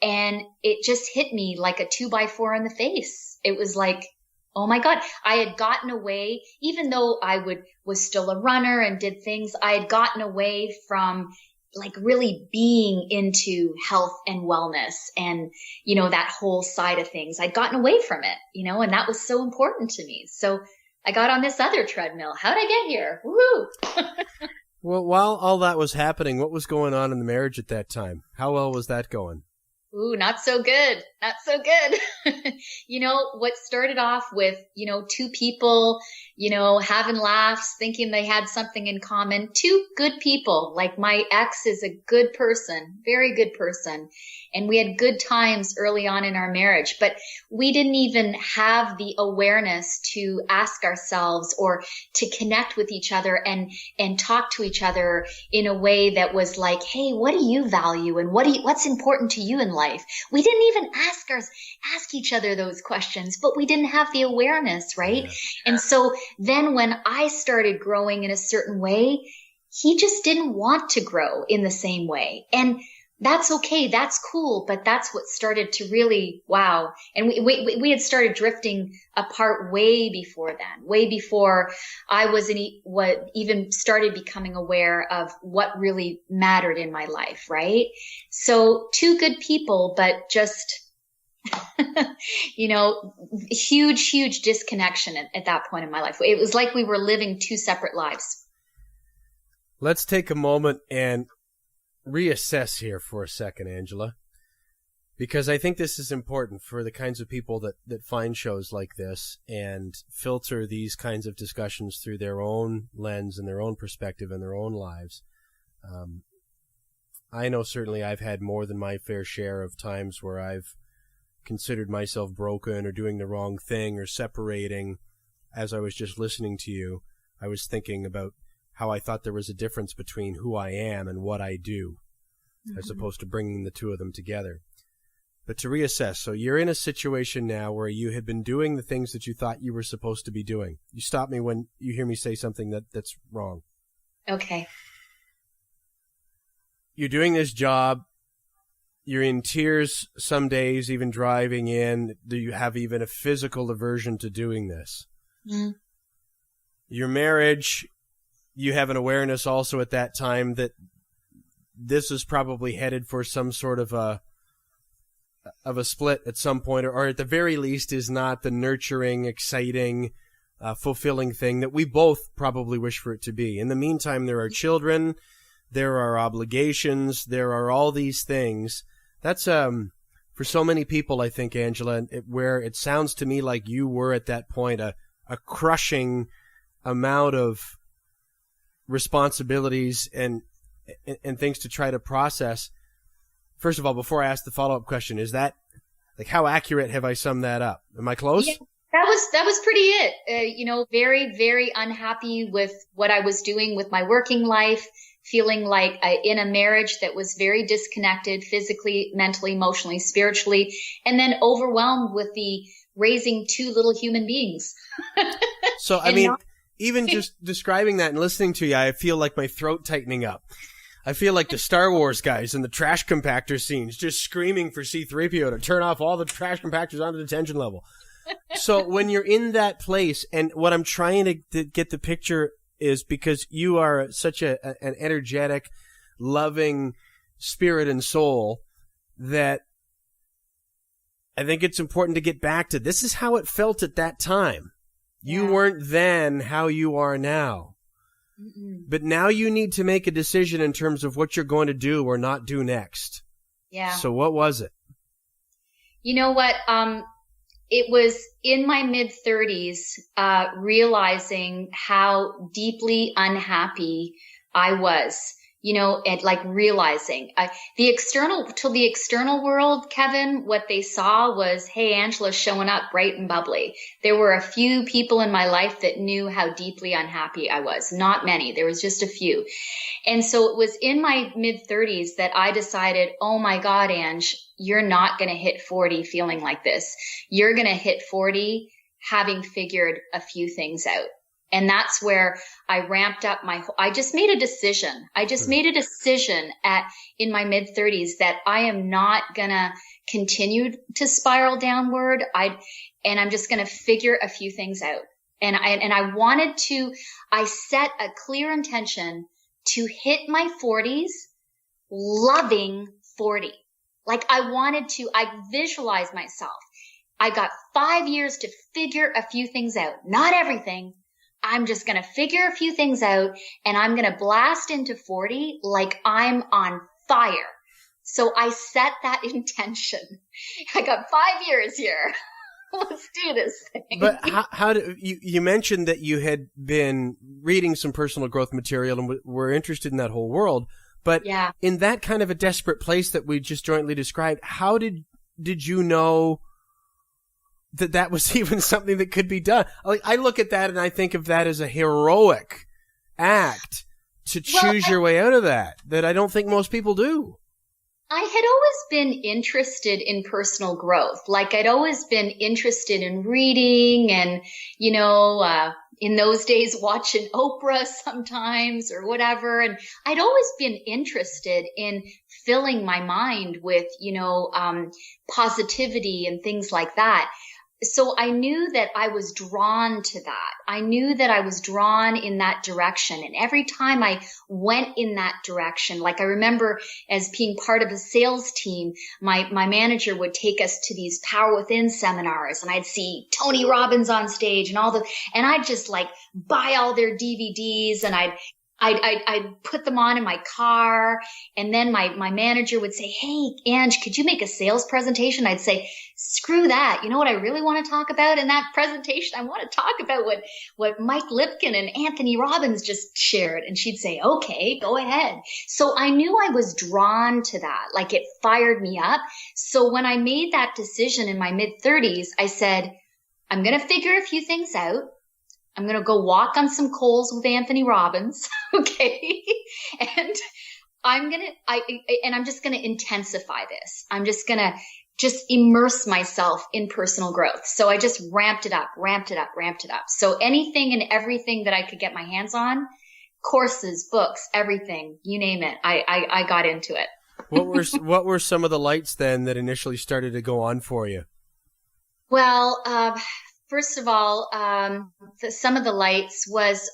And it just hit me like a 2x4 in the face. It was like, oh my God, I had gotten away, even though I was still a runner and did things, I had gotten away from like really being into health and wellness and, that whole side of things. I'd gotten away from it, and that was so important to me. So I got on this other treadmill. How'd I get here? Woohoo! Well, while all that was happening, what was going on in the marriage at that time? How well was that going? Ooh, not so good. Not so good. What started off with, two people, having laughs, thinking they had something in common. Two good people. Like my ex is a good person, very good person. And we had good times early on in our marriage, but we didn't even have the awareness to ask ourselves or to connect with each other and talk to each other in a way that was like, hey, what do you value and what's important to you in life? We didn't even ask each other those questions, but we didn't have the awareness, right? Yeah. And so then when I started growing in a certain way, he just didn't want to grow in the same way. And that's okay. That's cool. But that's what started to really, wow. And we had started drifting apart way before then, way before I even started becoming aware of what really mattered in my life. Right. So two good people, but just, huge disconnection at that point in my life. It was like we were living two separate lives. Let's take a moment and reassess here for a second, Angela, because I think this is important for the kinds of people that find shows like this and filter these kinds of discussions through their own lens and their own perspective and their own lives. I know certainly I've had more than my fair share of times where I've considered myself broken or doing the wrong thing or separating. As I was just listening to you, I was thinking about how I thought there was a difference between who I am and what I do. as opposed to bringing the two of them together. But to reassess, so you're in a situation now where you had been doing the things that you thought you were supposed to be doing. You stop me when you hear me say something that's wrong. Okay. You're doing this job. You're in tears some days, even driving in. Do you have even a physical aversion to doing this? Mm. Your marriage, you have an awareness also at that time that this is probably headed for some sort of a split at some point, or at the very least is not the nurturing, exciting, fulfilling thing that we both probably wish for it to be. In the meantime, there are children, there are obligations, there are all these things. That's for so many people, I think, Angela, where it sounds to me like you were at that point a crushing amount of responsibilities and things to try to process. First of all, before I ask the follow-up question, is that, like, how accurate have I summed that up? Am I close? Yeah, that was pretty it. Very, very unhappy with what I was doing with my working life, feeling like in a marriage that was very disconnected physically, mentally, emotionally, spiritually, and then overwhelmed with the raising two little human beings. So, I mean, even just describing that and listening to you, I feel like my throat tightening up. I feel like the Star Wars guys in the trash compactor scenes just screaming for C-3PO to turn off all the trash compactors on the detention level. So when you're in that place, and what I'm trying to get the picture is, because you are such an energetic, loving spirit and soul, that I think it's important to get back to this is how it felt at that time. You weren't then how you are now. Mm-mm. But now you need to make a decision in terms of what you're going to do or not do next. Yeah. So what was it? You know what? It was in my mid-30s, realizing how deeply unhappy I was, and like realizing the external world, Kevin, what they saw was, hey, Angela's showing up bright and bubbly. There were a few people in my life that knew how deeply unhappy I was. Not many. There was just a few. And so it was in my mid-30s that I decided, oh my God, Ange, you're not going to hit 40 feeling like this. You're going to hit 40 having figured a few things out. And that's where I ramped up I just made a decision. In my mid-30s that I am not going to continue to spiral downward. And I'm just going to figure a few things out. And I set a clear intention to hit my 40s loving 40. Like I visualized myself. I got 5 years to figure a few things out. Not everything. I'm just going to figure a few things out, and I'm going to blast into 40 like I'm on fire. So I set that intention. I got 5 years here. Let's do this thing. But how do you mentioned that you had been reading some personal growth material and were interested in that whole world. But in that kind of a desperate place that we just jointly described, how did you know that was even something that could be done? Like, I look at that and I think of that as a heroic act to choose your way out of that I don't think most people do. I had always been interested in personal growth. Like, I'd always been interested in reading and, in those days watching Oprah sometimes or whatever. And I'd always been interested in filling my mind with, positivity and things like that. So I knew that I was drawn to that. I knew that I was drawn in that direction. And every time I went in that direction, like I remember as being part of a sales team, my manager would take us to these Power Within seminars, and I'd see Tony Robbins on stage and and I'd just like buy all their DVDs, and I'd put them on in my car. And then my manager would say, hey, Ange, could you make a sales presentation? I'd say, screw that. You know what I really want to talk about in that presentation? I want to talk about what Mike Lipkin and Anthony Robbins just shared. And she'd say, okay, go ahead. So I knew I was drawn to that. Like, it fired me up. So when I made that decision in my mid-30s, I said, I'm going to figure a few things out. I'm going to go walk on some coals with Anthony Robbins. Okay. And I'm just going to intensify this. I'm just going to immerse myself in personal growth. So I just ramped it up. So anything and everything that I could get my hands on, courses, books, everything, you name it. I got into it. What were some of the lights then that initially started to go on for you? Well, first of all, some of the lights was,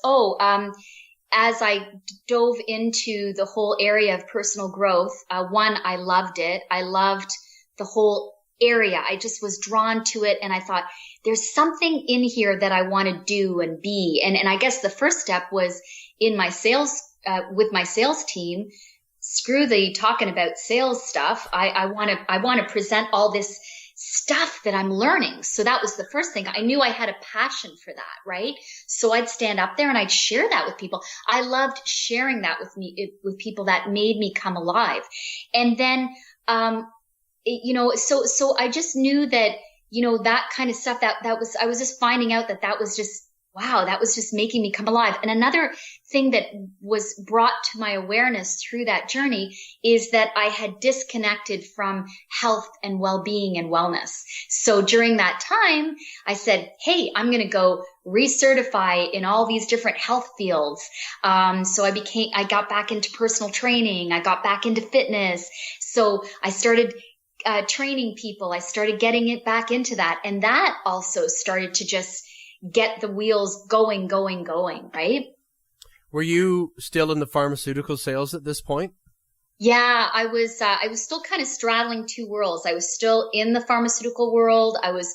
as I dove into the whole area of personal growth, one, I loved it. I loved the whole area. I just was drawn to it. And I thought, there's something in here that I want to do and be. And I guess the first step was in my sales, with my sales team. Screw the talking about sales stuff. I want to present all this stuff that I'm learning. So that was the first thing. I knew I had a passion for that, right? So I'd stand up there and I'd share that with people. I loved sharing that with people that made me come alive. And then, so I just knew that, that kind of stuff I was just finding out that was just, wow, that was just making me come alive. And another thing that was brought to my awareness through that journey is that I had disconnected from health and well-being and wellness. So during that time, I said, hey, I'm going to go recertify in all these different health fields. So I got back into personal training. I got back into fitness. So I started training people. I started getting it back into that. And that also started to just get the wheels going, right? Were you still in the pharmaceutical sales at this point? Yeah, I was still kind of straddling two worlds. I was still in the pharmaceutical world. I was,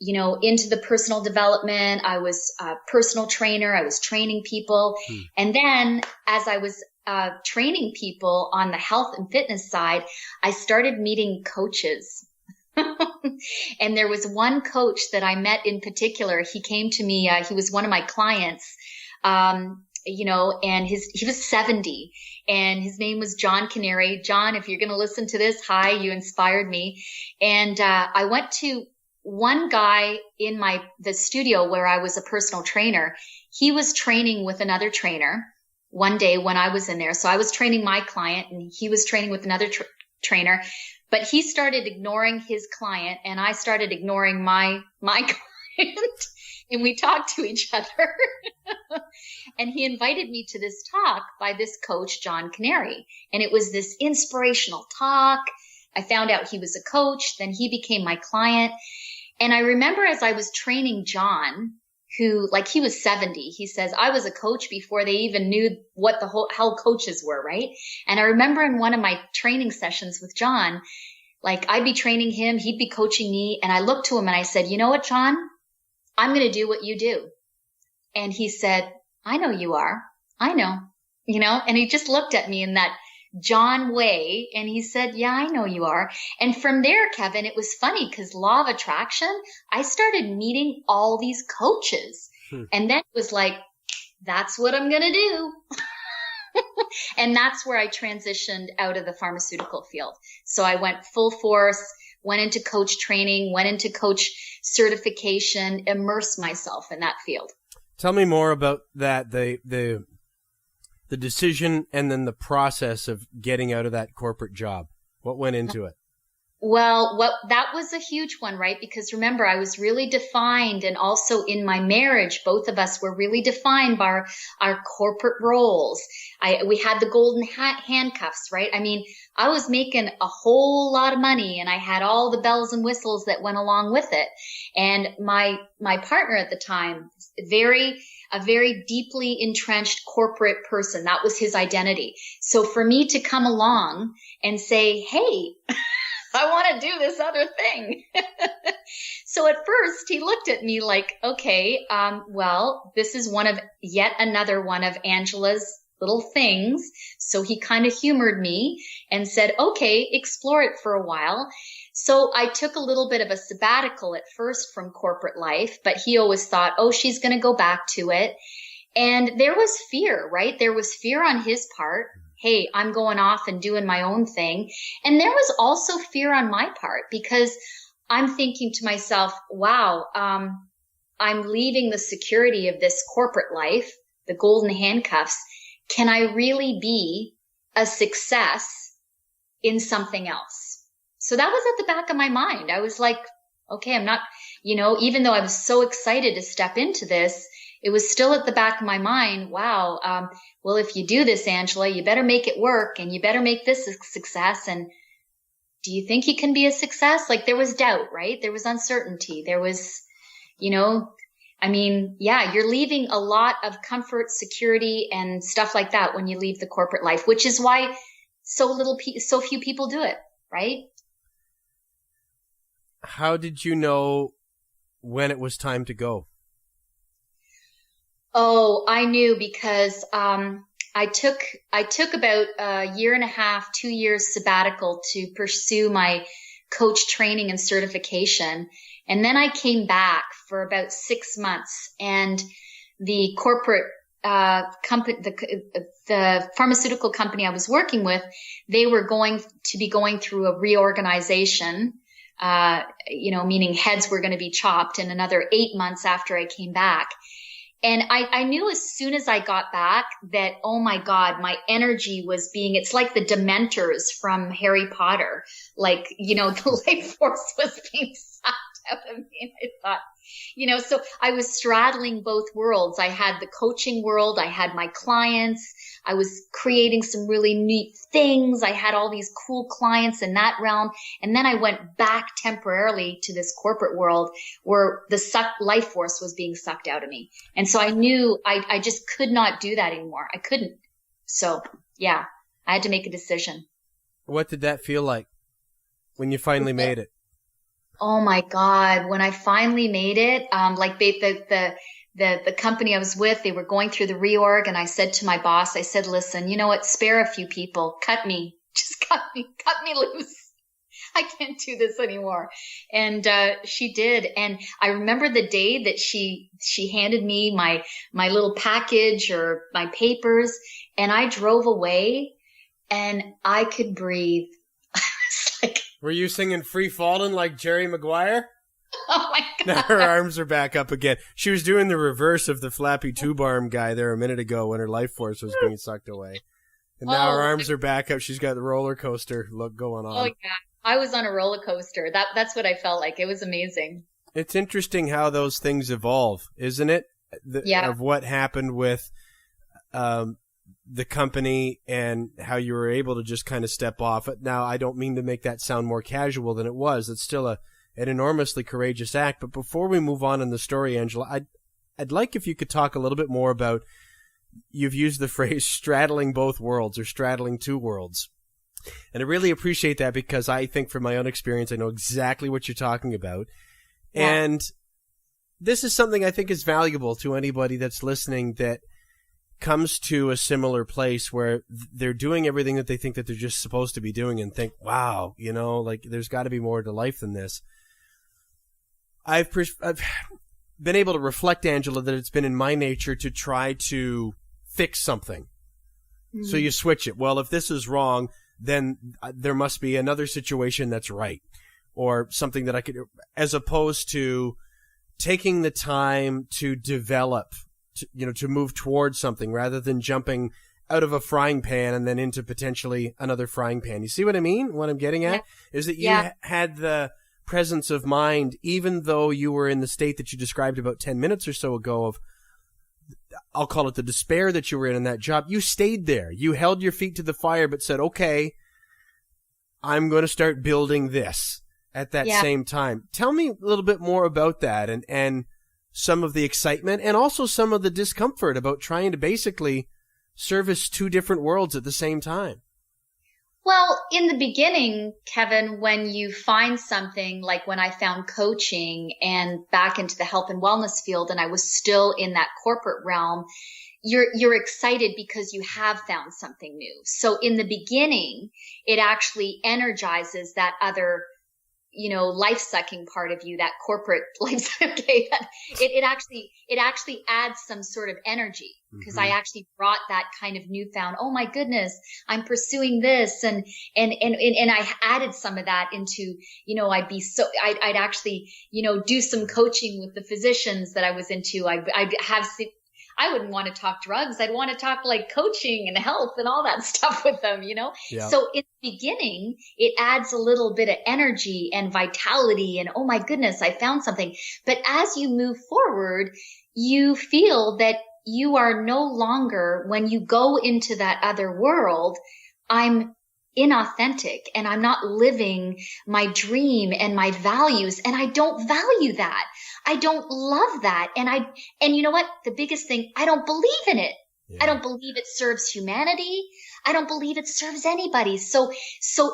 into the personal development. I was a personal trainer. I was training people. And then as I was training people on the health and fitness side, I started meeting coaches. And there was one coach that I met in particular. He came to me. He was one of my clients, and he was 70 and his name was John Canary. John, if you're going to listen to this, hi, you inspired me. And, I went to one guy in the studio where I was a personal trainer. He was training with another trainer one day when I was in there. So I was training my client and he was training with another trainer. But he started ignoring his client and I started ignoring my client and we talked to each other. And he invited me to this talk by this coach, John Canary. And it was this inspirational talk. I found out he was a coach. Then he became my client. And I remember as I was training John, who, he was 70, he says, I was a coach before they even knew what the hell coaches were, right? And I remember in one of my training sessions with John, I'd be training him, he'd be coaching me. And I looked to him and I said, you know what, John? I'm going to do what you do. And he said, I know you are. I know, and he just looked at me in that John way. And he said, yeah, I know you are. And from there, Kevin, it was funny because law of attraction, I started meeting all these coaches. And then it was that's what I'm going to do. And that's where I transitioned out of the pharmaceutical field. So I went full force, went into coach training, went into coach certification, immersed myself in that field. Tell me more about that, the decision and then the process of getting out of that corporate job. What went into it? Well, that was a huge one, right? Because remember, I was really defined, and also in my marriage, both of us were really defined by our corporate roles. We had the golden handcuffs, right? I mean, I was making a whole lot of money and I had all the bells and whistles that went along with it. And my partner at the time, a very deeply entrenched corporate person. That was his identity. So for me to come along and say, hey, I want to do this other thing. So at first he looked at me okay, well, this is yet another one of Angela's little things. So he kind of humored me and said, okay, explore it for a while. So I took a little bit of a sabbatical at first from corporate life, but he always thought, oh, she's going to go back to it. And there was fear, right? There was fear on his part. Hey, I'm going off and doing my own thing. And there was also fear on my part because I'm thinking to myself, wow, I'm leaving the security of this corporate life, the golden handcuffs. Can I really be a success in something else. So that was at the back of my mind. I was like, okay, I'm not, even though I was so excited to step into this, it was still at the back of my mind. Wow. Well, if you do this, Angela, you better make it work, and you better make this a success. And do you think you can be a success? Like, there was doubt, right? There was uncertainty. There was, you're leaving a lot of comfort, security, and stuff like that when you leave the corporate life, which is why so few people do it, right? How did you know when it was time to go? Oh, I knew because I took about a year and a half, 2 years sabbatical to pursue my coach training and certification. And then I came back for about 6 months, and the corporate company, the pharmaceutical company I was working with, they were going to be going through a reorganization, meaning heads were going to be chopped in another 8 months after I came back. And I knew as soon as I got back that, oh my God, my energy was it's like the Dementors from Harry Potter. Like, the life force was being sucked out of me. And I thought, so I was straddling both worlds. I had the coaching world. I had my clients. I was creating some really neat things. I had all these cool clients in that realm. And then I went back temporarily to this corporate world where the life force was being sucked out of me. And so I knew I just could not do that anymore. I couldn't. So yeah, I had to make a decision. What did that feel like when you finally made it? Oh my God. When I finally made it, the company I was with, they were going through the reorg, and I said to my boss, I said, listen, you know what? Spare a few people. Cut me. Just cut me loose. I can't do this anymore. And she did. And I remember the day that she handed me my little package or my papers, and I drove away and I could breathe. I was like, were you singing Free Fallin' like Jerry Maguire? oh my God. Now her arms are back up again. She was doing the reverse of the flappy two-arm guy there a minute ago when her life force was being sucked away. And now her arms are back up. She's got the roller coaster look going on. Oh, yeah. I was on a roller coaster. That's what I felt like. It was amazing. It's interesting how those things evolve, isn't it? Of what happened with the company and how you were able to just kind of step off. Now, I don't mean to make that sound more casual than it was. It's still an enormously courageous act. But before we move on in the story, Angela, I'd like if you could talk a little bit more about, you've used the phrase straddling both worlds or straddling two worlds. And I really appreciate that because I think from my own experience, I know exactly what you're talking about. Yeah. And this is something I think is valuable to anybody that's listening that comes to a similar place where they're doing everything that they think that they're just supposed to be doing and think, wow, like there's got to be more to life than this. I've been able to reflect, Angela, that it's been in my nature to try to fix something. Mm-hmm. So you switch it. Well, if this is wrong, then there must be another situation that's right, or something that I could, as opposed to taking the time to develop, to move towards something rather than jumping out of a frying pan and then into potentially another frying pan. You see what I mean? What I'm getting at is that you had the presence of mind, even though you were in the state that you described about 10 minutes or so ago of, I'll call it the despair that you were in that job. You stayed there. You held your feet to the fire, but said, okay, I'm going to start building this at that same time. Tell me a little bit more about that and some of the excitement and also some of the discomfort about trying to basically service two different worlds at the same time. Well, in the beginning, Kevin, when you find something like when I found coaching and back into the health and wellness field and I was still in that corporate realm, you're excited because you have found something new. So in the beginning, it actually energizes that other, life-sucking part of you, that corporate life. Okay, it actually adds some sort of energy because I actually brought that kind of newfound, oh my goodness, I'm pursuing this, and I added some of that into, I'd actually, do some coaching with the physicians that I was into. I wouldn't want to talk drugs. I'd want to talk like coaching and health and all that stuff with them, Yeah. So in the beginning, it adds a little bit of energy and vitality and, oh my goodness, I found something. But as you move forward, you feel that you are no longer, when you go into that other world, I'm inauthentic and I'm not living my dream and my values, and I don't value that. I don't love that. And you know what? The biggest thing, I don't believe in it. Yeah. I don't believe it serves humanity. I don't believe it serves anybody. So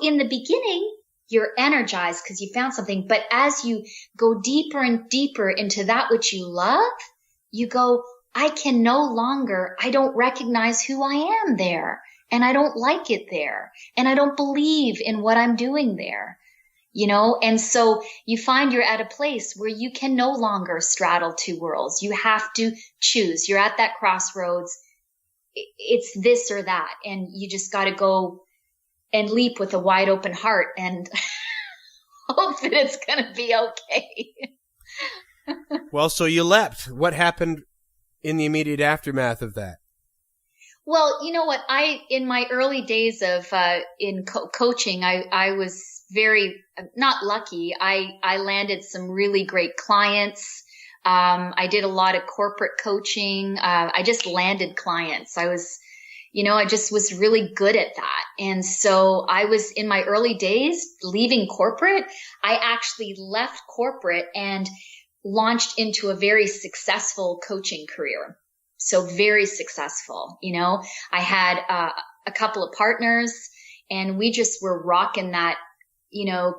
in the beginning, you're energized because you found something. But as you go deeper and deeper into that which you love, you go, I don't recognize who I am there. And I don't like it there. And I don't believe in what I'm doing there, And so you find you're at a place where you can no longer straddle two worlds. You have to choose. You're at that crossroads. It's this or that. And you just got to go and leap with a wide open heart and hope that it's going to be okay. Well, so you leapt. What happened in the immediate aftermath of that? Well, you know what? In my early days of coaching, I was very not lucky. I landed some really great clients. I did a lot of corporate coaching. I just landed clients. I just was really good at that. And so I was in my early days leaving corporate. I actually left corporate and launched into a very successful coaching career. So very successful, I had a couple of partners and we just were rocking that,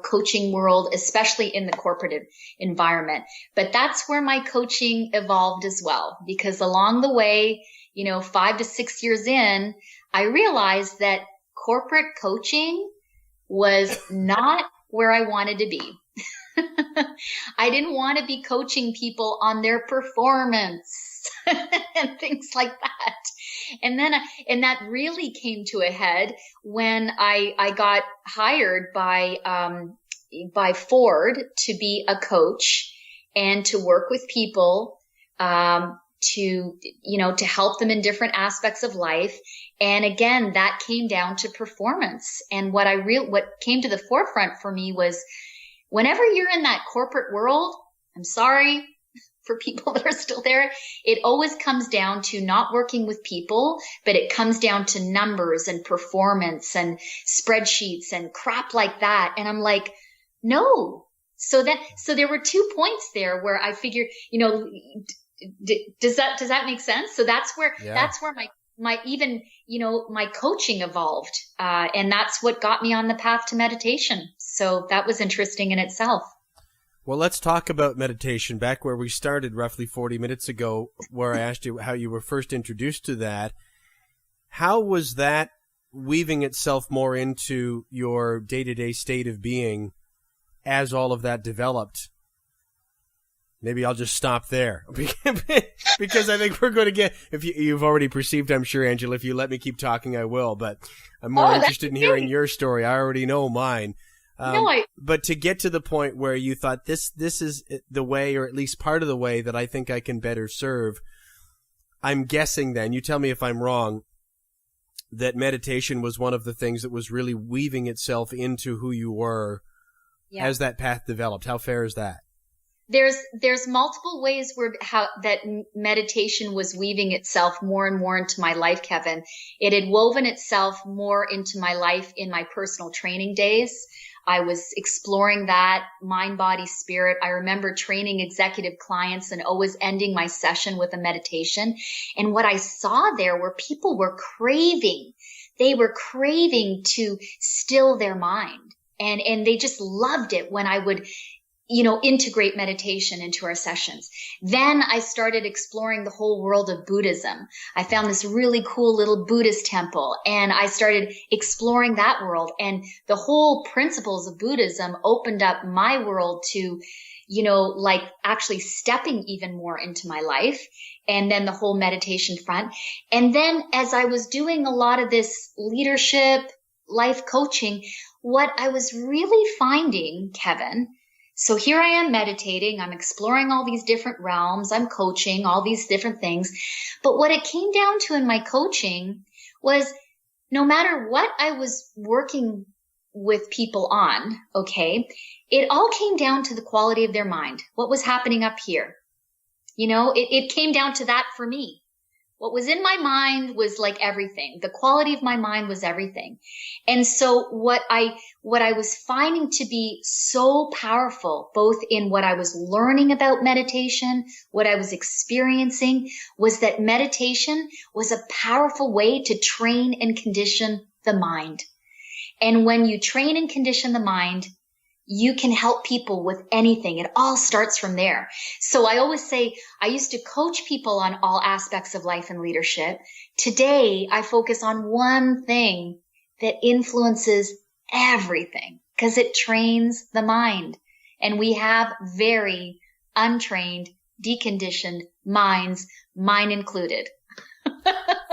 coaching world, especially in the corporate environment. But that's where my coaching evolved as well, because along the way, 5 to 6 years in, I realized that corporate coaching was not where I wanted to be. I didn't want to be coaching people on their performance and things like that. And that really came to a head when I got hired by Ford to be a coach and to work with people, to help them in different aspects of life. And again, that came down to performance. And what came to the forefront for me was, whenever you're in that corporate world, I'm sorry for people that are still there, it always comes down to not working with people, but it comes down to numbers and performance and spreadsheets and crap like that. And I'm like, no. So there were 2 points there where I figured, does that make sense? So that's where my coaching evolved. And that's what got me on the path to meditation. So that was interesting in itself. Well, let's talk about meditation. Back where we started roughly 40 minutes ago, where I asked you how you were first introduced to that. How was that weaving itself more into your day-to-day state of being as all of that developed? Maybe I'll just stop there because I think we're going to get, if you've already perceived, I'm sure, Angela, if you let me keep talking, I will, but I'm more interested in hearing your story. I already know mine. But to get to the point where you thought this is the way, or at least part of the way that I think I can better serve, I'm guessing then, you tell me if I'm wrong, that meditation was one of the things that was really weaving itself into who you were as that path developed. How fair is that? There's multiple ways that meditation was weaving itself more and more into my life, Kevin. It had woven itself more into my life in my personal training days. I was exploring that mind, body, spirit. I remember training executive clients and always ending my session with a meditation. And what I saw there were people were craving. They were craving to still their mind. And they just loved it when I would integrate meditation into our sessions. Then I started exploring the whole world of Buddhism. I found this really cool little Buddhist temple and I started exploring that world, and the whole principles of Buddhism opened up my world to, actually stepping even more into my life, and then the whole meditation front. And then as I was doing a lot of this leadership, life coaching, what I was really finding, Kevin, So here I am meditating. I'm exploring all these different realms. I'm coaching all these different things. But what it came down to in my coaching was no matter what I was working with people on, okay, it all came down to the quality of their mind. What was happening up here? You know, it came down to that for me. What was in my mind was like everything. The quality of my mind was everything. And so what I was finding to be so powerful, both in what I was learning about meditation, what I was experiencing, was that meditation was a powerful way to train and condition the mind. And when you train and condition the mind, you can help people with anything. It all starts from there. So I always say I used to coach people on all aspects of life and leadership. Today, I focus on one thing that influences everything because it trains the mind. And we have very untrained, deconditioned minds, mine included.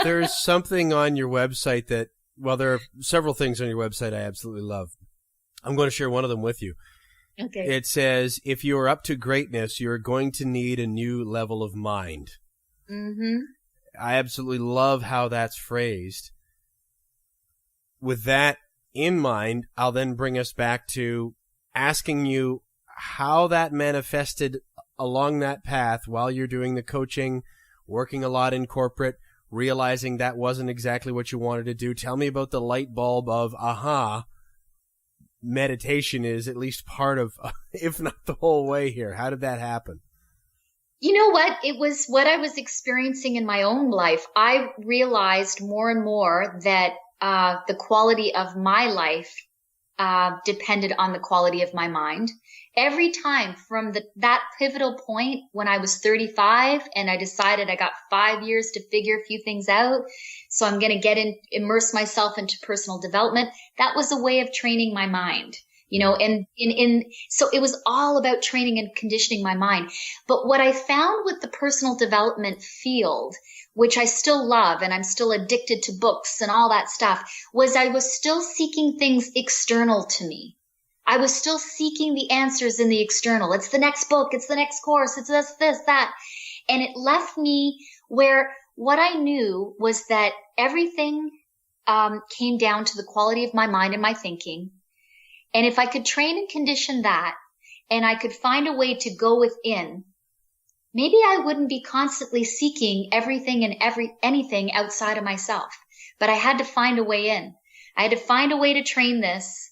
There's something on your website that, well, there are several things on your website I absolutely love. I'm going to share one of them with you. Okay. It says, if you are up to greatness, you're going to need a new level of mind. Mm-hmm. I absolutely love how that's phrased. With that in mind, I'll then bring us back to asking you how that manifested along that path while you're doing the coaching, working a lot in corporate, realizing that wasn't exactly what you wanted to do. Tell me about the light bulb of, aha, meditation is at least part of, if not the whole way here. How did that happen? You know what? It was what I was experiencing in my own life. I realized more and more that the quality of my life depended on the quality of my mind. Every time from that pivotal point when I was 35 and I decided I got 5 years to figure a few things out, so I'm going to immerse myself into personal development. That was a way of training my mind, you know, and so it was all about training and conditioning my mind. But what I found with the personal development field, which I still love and I'm still addicted to books and all that stuff, was I was still seeking things external to me. I was still seeking the answers in the external. It's the next book. It's the next course. It's this, that. And it left me where what I knew was that everything came down to the quality of my mind and my thinking. And if I could train and condition that, and I could find a way to go within, maybe I wouldn't be constantly seeking everything and anything outside of myself. But I had to find a way in. I had to find a way to train this,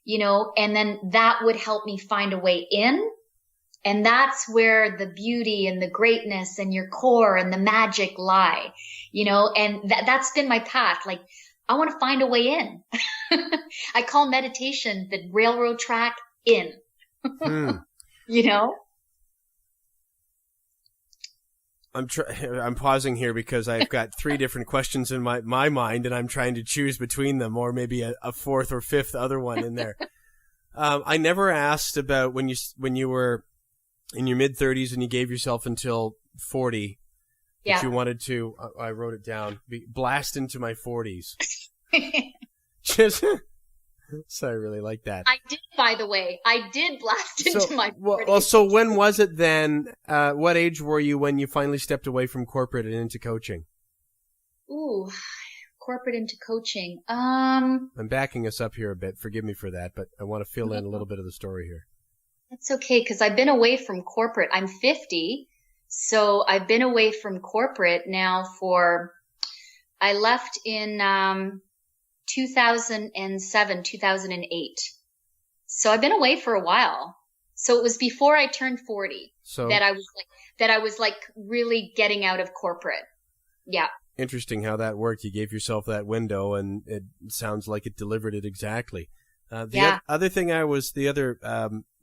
you know, and then that would help me find a way in. And that's where the beauty and the greatness and your core and the magic lie, you know, and that's been my path. Like, I want to find a way in. I call meditation the railroad track in, you know? I'm pausing here because I've got 3 different questions in my mind, and I'm trying to choose between them, or maybe a fourth or fifth other one in there. I never asked about when you were in your mid-30s and you gave yourself until 40. Yeah. That you wanted to. I wrote it down. Blast into my 40s. Just. So I really like that. I did, by the way. I did blast into my 40s. Well, so when was it then? What age were you when you finally stepped away from corporate and into coaching? Ooh, corporate into coaching. I'm backing us up here a bit. Forgive me for that, but I want to fill in a little bit of the story here. It's okay, because I've been away from corporate. I'm 50, so I've been away from corporate now I left in 2007, 2008. So I've been away for a while. So it was before I turned 40 that I was like really getting out of corporate. Yeah. Interesting how that worked. You gave yourself that window, and it sounds like it delivered it exactly. Other thing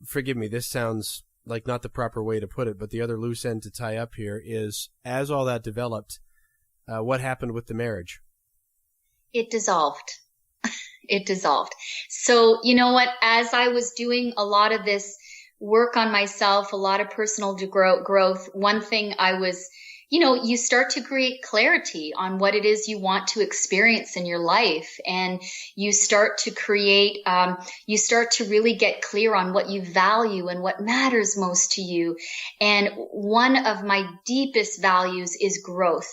forgive me, this sounds like not the proper way to put it, but the other loose end to tie up here is, as all that developed, what happened with the marriage? It dissolved. It dissolved. So, you know what? As I was doing a lot of this work on myself, a lot of personal growth, one thing I was, you start to create clarity on what it is you want to experience in your life. And you start to create, you start to really get clear on what you value and what matters most to you. And one of my deepest values is growth.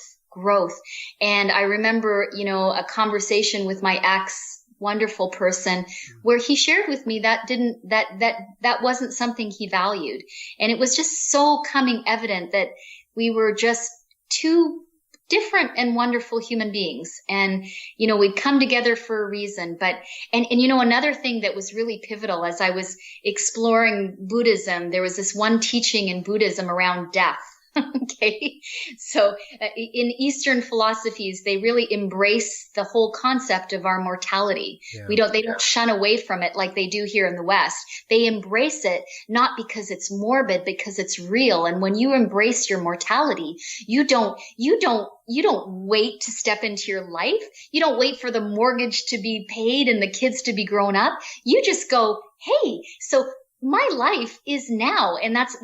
And I remember, a conversation with my ex, wonderful person, where he shared with me that wasn't something he valued. And it was just so coming evident that we were just two different and wonderful human beings. And, we'd come together for a reason. But, and another thing that was really pivotal as I was exploring Buddhism, there was this one teaching in Buddhism around death. Okay. So in Eastern philosophies, they really embrace the whole concept of our mortality. Yeah. They don't shun away from it like they do here in the West. They embrace it not because it's morbid, because it's real. And when you embrace your mortality, you don't wait to step into your life. You don't wait for the mortgage to be paid and the kids to be grown up. You just go, hey, so my life is now. And that's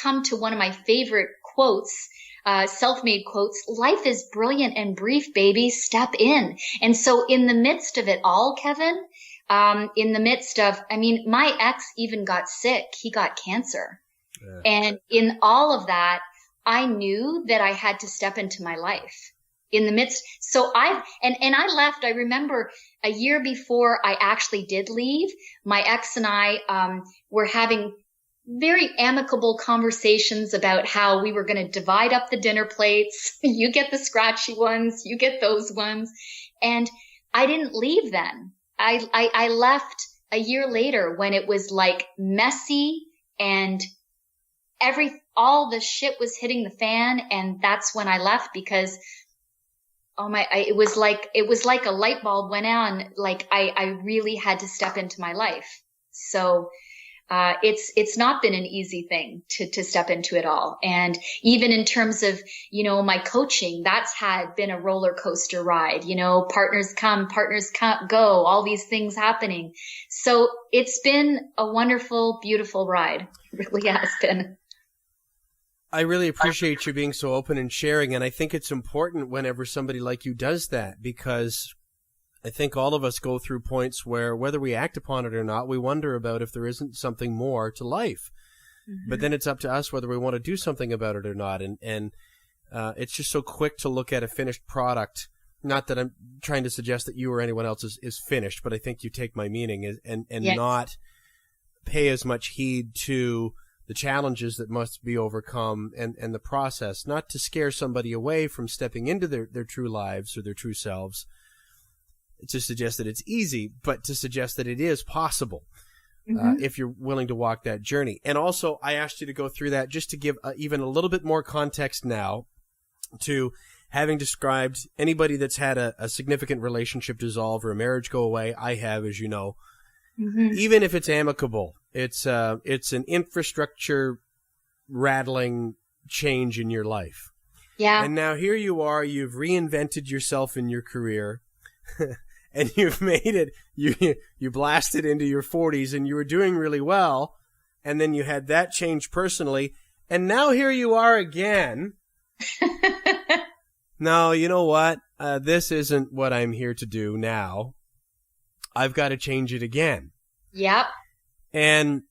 come to one of my favorite quotes, self-made quotes. Life is brilliant and brief, baby. Step in. And so in the midst of it all, Kevin, in the midst of, my ex even got sick. He got cancer. Yeah. And in all of that, I knew that I had to step into my life. In the midst. So I left. I remember a year before I actually did leave, my ex and I, were having very amicable conversations about how we were going to divide up the dinner plates. You get the scratchy ones, you get those ones. And I didn't leave then. I left a year later when it was like messy and all the shit was hitting the fan. And that's when I left because it was like a light bulb went on. Like I really had to step into my life. So, it's not been an easy thing to step into it all. And even in terms of, my coaching, that's been a roller coaster ride, partners come, go, all these things happening. So it's been a wonderful, beautiful ride. It really has been. I really appreciate you being so open and sharing, and I think it's important whenever somebody like you does that, because I think all of us go through points where, whether we act upon it or not, we wonder about if there isn't something more to life. Mm-hmm. But then it's up to us whether we want to do something about it or not, and it's just so quick to look at a finished product. Not that I'm trying to suggest that you or anyone else is finished, but I think you take my meaning, and yes. Not pay as much heed to the challenges that must be overcome and the process, not to scare somebody away from stepping into their true lives or their true selves, to suggest that it's easy, but to suggest that it is possible, if you're willing to walk that journey. And also, I asked you to go through that just to give even a little bit more context now to having described anybody that's had a significant relationship dissolve or a marriage go away. I have, as you know. Mm-hmm. Even if it's amicable, it's an infrastructure rattling change in your life. Yeah. And now here you are, you've reinvented yourself in your career, and you've made it, you blasted into your 40s and you were doing really well, and then you had that change personally, and now here you are again. No, you know what? This isn't what I'm here to do now. I've got to change it again. Yep. And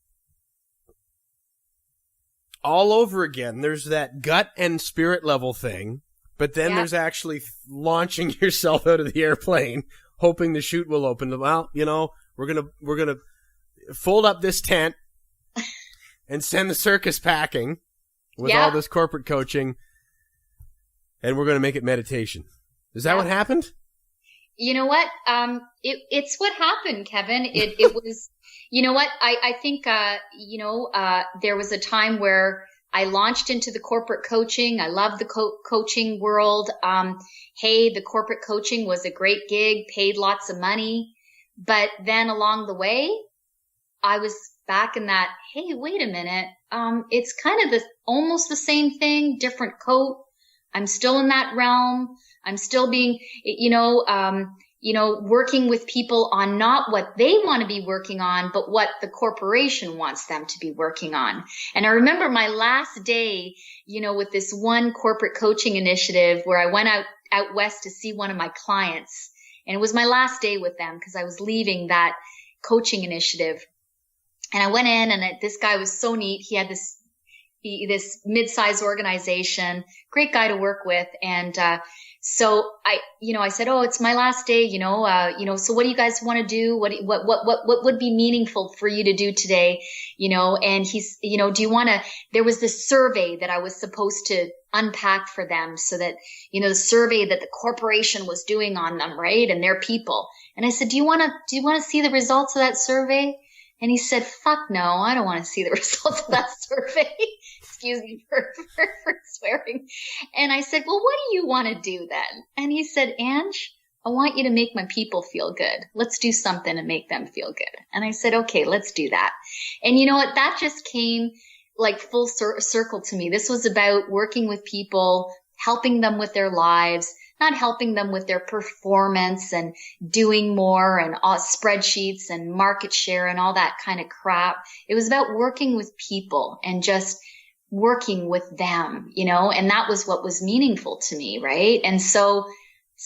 all over again, there's that gut and spirit level thing, but then there's actually launching yourself out of the airplane, hoping the chute will open. Well, we're gonna fold up this tent and send the circus packing with all this corporate coaching, and we're gonna make it meditation. Is that what happened? You know what? It's what happened, Kevin. It was, you know what? I think, there was a time where I launched into the corporate coaching. I love the coaching world. The corporate coaching was a great gig, paid lots of money. But then along the way, I was back in that, hey, wait a minute. It's kind of almost the same thing, different coat. I'm still in that realm. I'm still being, working with people on not what they want to be working on, but what the corporation wants them to be working on. And I remember my last day, with this one corporate coaching initiative where I went out west to see one of my clients. And it was my last day with them because I was leaving that coaching initiative. And I went in, and this guy was so neat. He had this mid-sized organization, great guy to work with. And, so I said, oh, it's my last day, so what do you guys want to do? What would be meaningful for you to do today? And he's, do you want to, there was this survey that I was supposed to unpack for them so that, the survey that the corporation was doing on them, right? And their people. And I said, do you want to see the results of that survey? And he said, fuck no, I don't want to see the results of that survey. Excuse me for swearing. And I said, well, what do you want to do then? And he said, Ange, I want you to make my people feel good. Let's do something to make them feel good. And I said, okay, let's do that. And you know what? That just came like full circle to me. This was about working with people, helping them with their lives, not helping them with their performance and doing more and spreadsheets and market share and all that kind of crap. It was about working with people and just working with them, and that was what was meaningful to me. Right. And so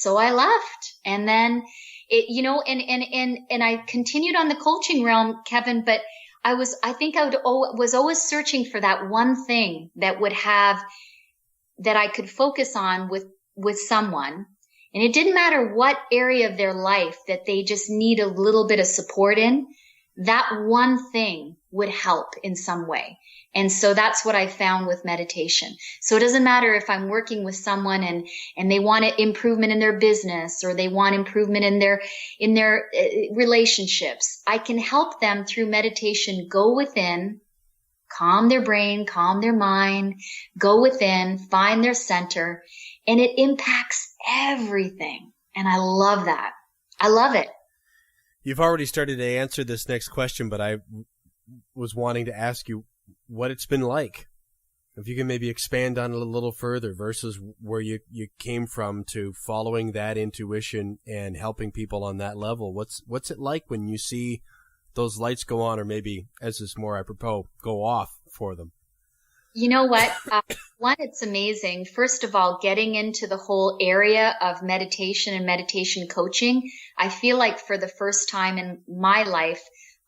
I left, and then it, and I continued on the coaching realm, Kevin, but I was always searching for that one thing that I could focus on with someone. And it didn't matter what area of their life that they just need a little bit of support in, that one thing would help in some way. And so that's what I found with meditation. So it doesn't matter if I'm working with someone and they want improvement in their business, or they want improvement in their relationships. I can help them through meditation go within, calm their brain, calm their mind, go within, find their center, and it impacts everything. And I love that. I love it. You've already started to answer this next question, but I was wanting to ask you what it's been like. If you can maybe expand on it a little further versus where you came from to following that intuition and helping people on that level. What's it like when you see those lights go on, or maybe, as is more apropos, go off for them? You know what? One, it's amazing. First of all, getting into the whole area of meditation and meditation coaching, I feel like for the first time in my life,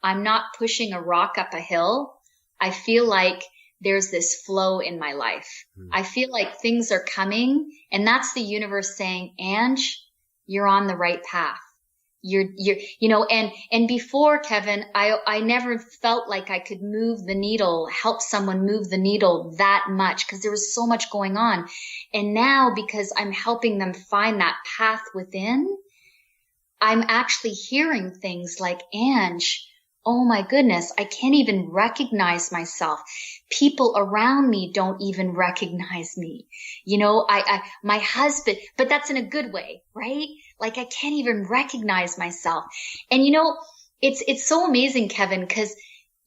I'm not pushing a rock up a hill. I feel like there's this flow in my life. I feel like things are coming, and that's the universe saying, Ange, you're on the right path. And before, Kevin, I never felt like I could move the needle, help someone move the needle that much, because there was so much going on. And now, because I'm helping them find that path within, I'm actually hearing things like, Ange, oh my goodness, I can't even recognize myself. People around me don't even recognize me. My husband, but that's in a good way, right? Like I can't even recognize myself. And it's so amazing, Kevin, because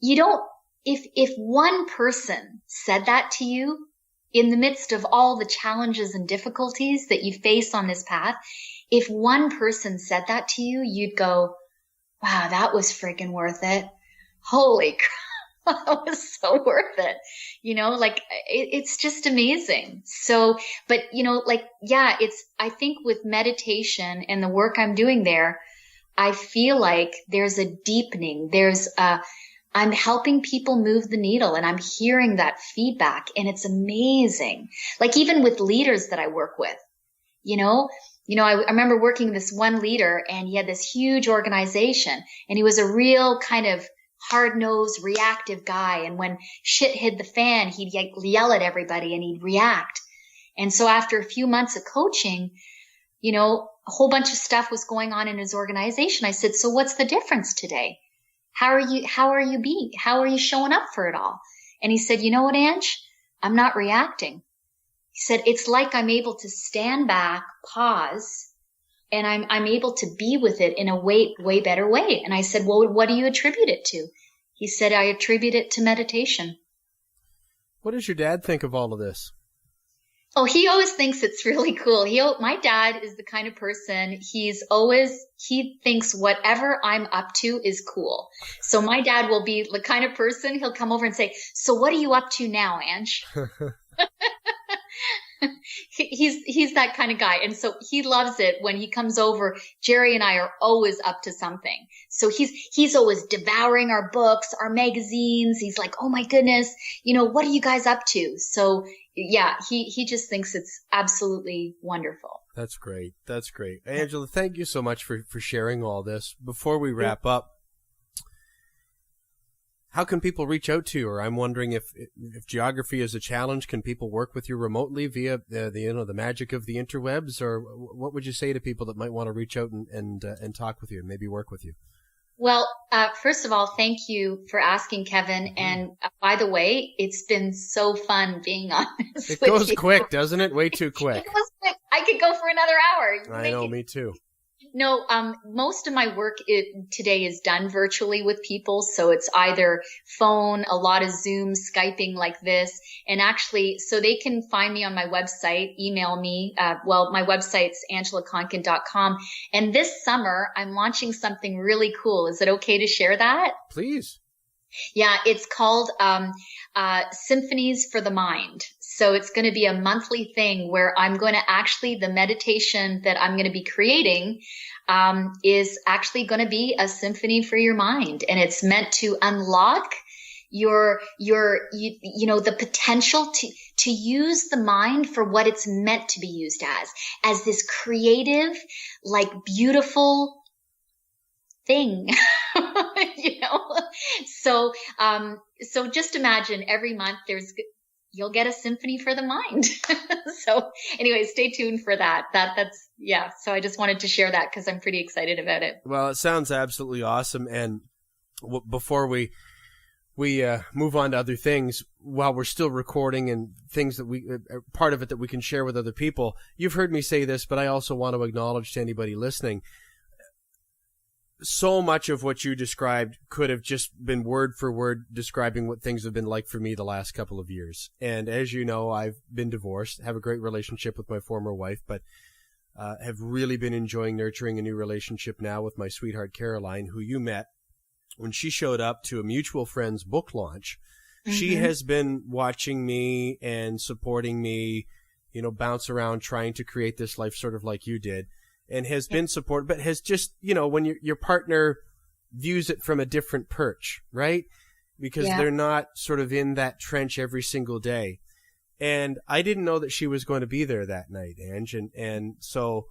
if one person said that to you in the midst of all the challenges and difficulties that you face on this path, if one person said that to you, you'd go, wow, that was freaking worth it. Holy crap, that was so worth it. It's just amazing. So, but I think with meditation and the work I'm doing there, I feel like there's a deepening. I'm helping people move the needle, and I'm hearing that feedback, and it's amazing. Like even with leaders that I work with, I remember working with this one leader, and he had this huge organization, and he was a real kind of hard-nosed, reactive guy. And when shit hit the fan, he'd yell at everybody and he'd react. And so after a few months of coaching, a whole bunch of stuff was going on in his organization. I said, so what's the difference today? How are you showing up for it all? And he said, you know what, Ange? I'm not reacting. He said, it's like I'm able to stand back, pause, and I'm able to be with it in a way better way. And I said, well, what do you attribute it to? He said, I attribute it to meditation. What does your dad think of all of this? Oh, he always thinks it's really cool. My dad is the kind of person, he thinks whatever I'm up to is cool. So my dad will be the kind of person, he'll come over and say, so what are you up to now, Ange? He's that kind of guy. And so he loves it when he comes over. Jerry and I are always up to something. So he's always devouring our books, our magazines. He's like, oh my goodness, what are you guys up to? So yeah, he just thinks it's absolutely wonderful. That's great. That's great. Angela, thank you so much for sharing all this. Before we wrap up, how can people reach out to you? Or I'm wondering if geography is a challenge, can people work with you remotely via the magic of the interwebs? Or what would you say to people that might want to reach out and talk with you and maybe work with you? Well, first of all, thank you for asking, Kevin. Mm-hmm. And by the way, it's been so fun being on this. It goes quick, doesn't it? Way too quick. It goes quick. I could go for another hour. I know, me too. No, most of my work today is done virtually with people. So it's either phone, a lot of Zoom, Skyping like this. And actually, so they can find me on my website, email me. My website's angelakontgen.com. And this summer, I'm launching something really cool. Is it okay to share that? Please. Yeah, it's called Symphonies for the Mind. So it's going to be a monthly thing where I'm going to the meditation that I'm going to be creating is actually going to be a symphony for your mind. And it's meant to unlock the potential to use the mind for what it's meant to be used as this creative, like beautiful thing. So just imagine every month you'll get a symphony for the mind. So anyway, stay tuned for that. So I just wanted to share that because I'm pretty excited about it. Well, it sounds absolutely awesome. And before we move on to other things, while we're still recording and things that part of it that we can share with other people, you've heard me say this, but I also want to acknowledge to anybody listening, so much of what you described could have just been word for word describing what things have been like for me the last couple of years. And as you know, I've been divorced, have a great relationship with my former wife, but have really been enjoying nurturing a new relationship now with my sweetheart Caroline, who you met when she showed up to a mutual friend's book launch. Mm-hmm. She has been watching me and supporting me, bounce around trying to create this life sort of like you did. And has been supported, but has just, when your partner views it from a different perch, right? Because they're not sort of in that trench every single day. And I didn't know that she was going to be there that night, Ange. And so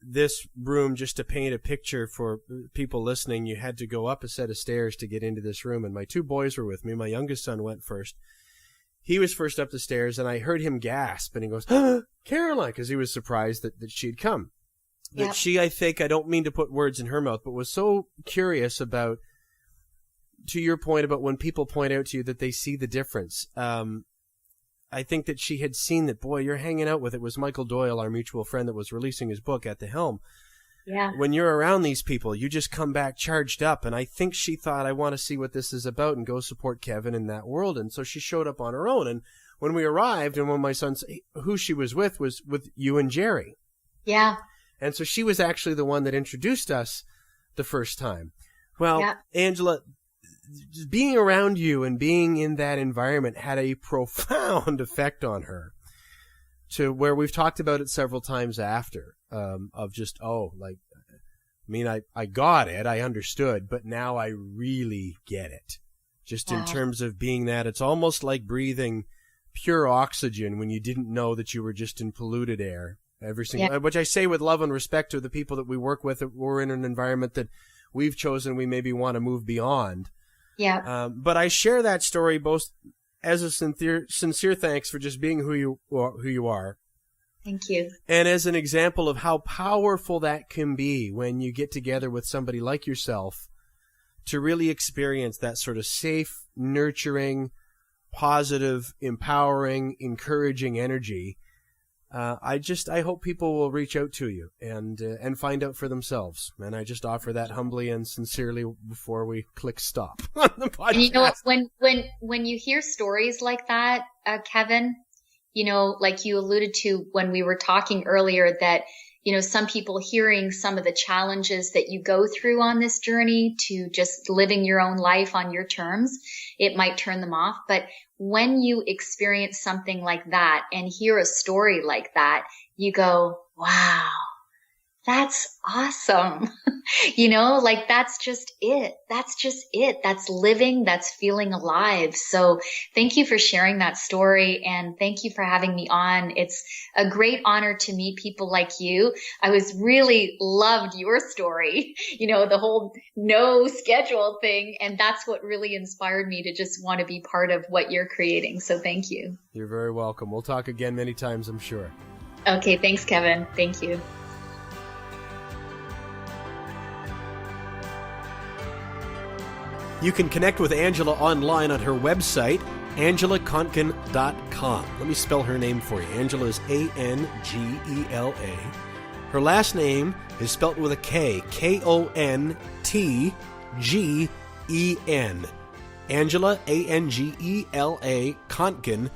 this room, just to paint a picture for people listening, you had to go up a set of stairs to get into this room. And my two boys were with me. My youngest son went first. He was first up the stairs, and I heard him gasp, and he goes, Caroline, because he was surprised that she had come. That she, I think, I don't mean to put words in her mouth, but was so curious about, to your point about when people point out to you that they see the difference. I think that she had seen that, boy, you're hanging out with, it was Michael Doyle, our mutual friend that was releasing his book At the Helm. Yeah. When you're around these people, you just come back charged up. And I think she thought, I want to see what this is about and go support Kevin in that world. And so she showed up on her own. And when we arrived, and when my son, who she was with you and Jerry. Yeah. And so she was actually the one that introduced us the first time. Well, Angela, being around you and being in that environment had a profound effect on her, to where we've talked about it several times after. Of just, I got it, I understood, but now I really get it. Just in terms of being that, it's almost like breathing pure oxygen when you didn't know that you were just in polluted air. Which I say with love and respect to the people that we work with, that we're in an environment that we've chosen we maybe want to move beyond. Yeah. But I share that story both as a sincere thanks for just being who you are. Thank you. And as an example of how powerful that can be when you get together with somebody like yourself to really experience that sort of safe, nurturing, positive, empowering, encouraging energy. I hope people will reach out to you and find out for themselves. And I just offer that humbly and sincerely before we click stop on the podcast. And when you hear stories like that, Kevin, like you alluded to when we were talking earlier, that, some people hearing some of the challenges that you go through on this journey to just living your own life on your terms, it might turn them off. But when you experience something like that and hear a story like that, you go, wow, that's awesome. Like that's just it. That's living, that's feeling alive. So thank you for sharing that story, and thank you for having me on. It's a great honor to meet people like you. I was really loved your story, the whole no schedule thing. And that's what really inspired me to just want to be part of what you're creating. So thank you. You're very welcome. We'll talk again many times, I'm sure. Okay. Thanks, Kevin. Thank you. You can connect with Angela online on her website, angelakontgen.com. Let me spell her name for you. Angela is Angela. Her last name is spelled with a K, Kontgen. Angela, Angela, Kontgen,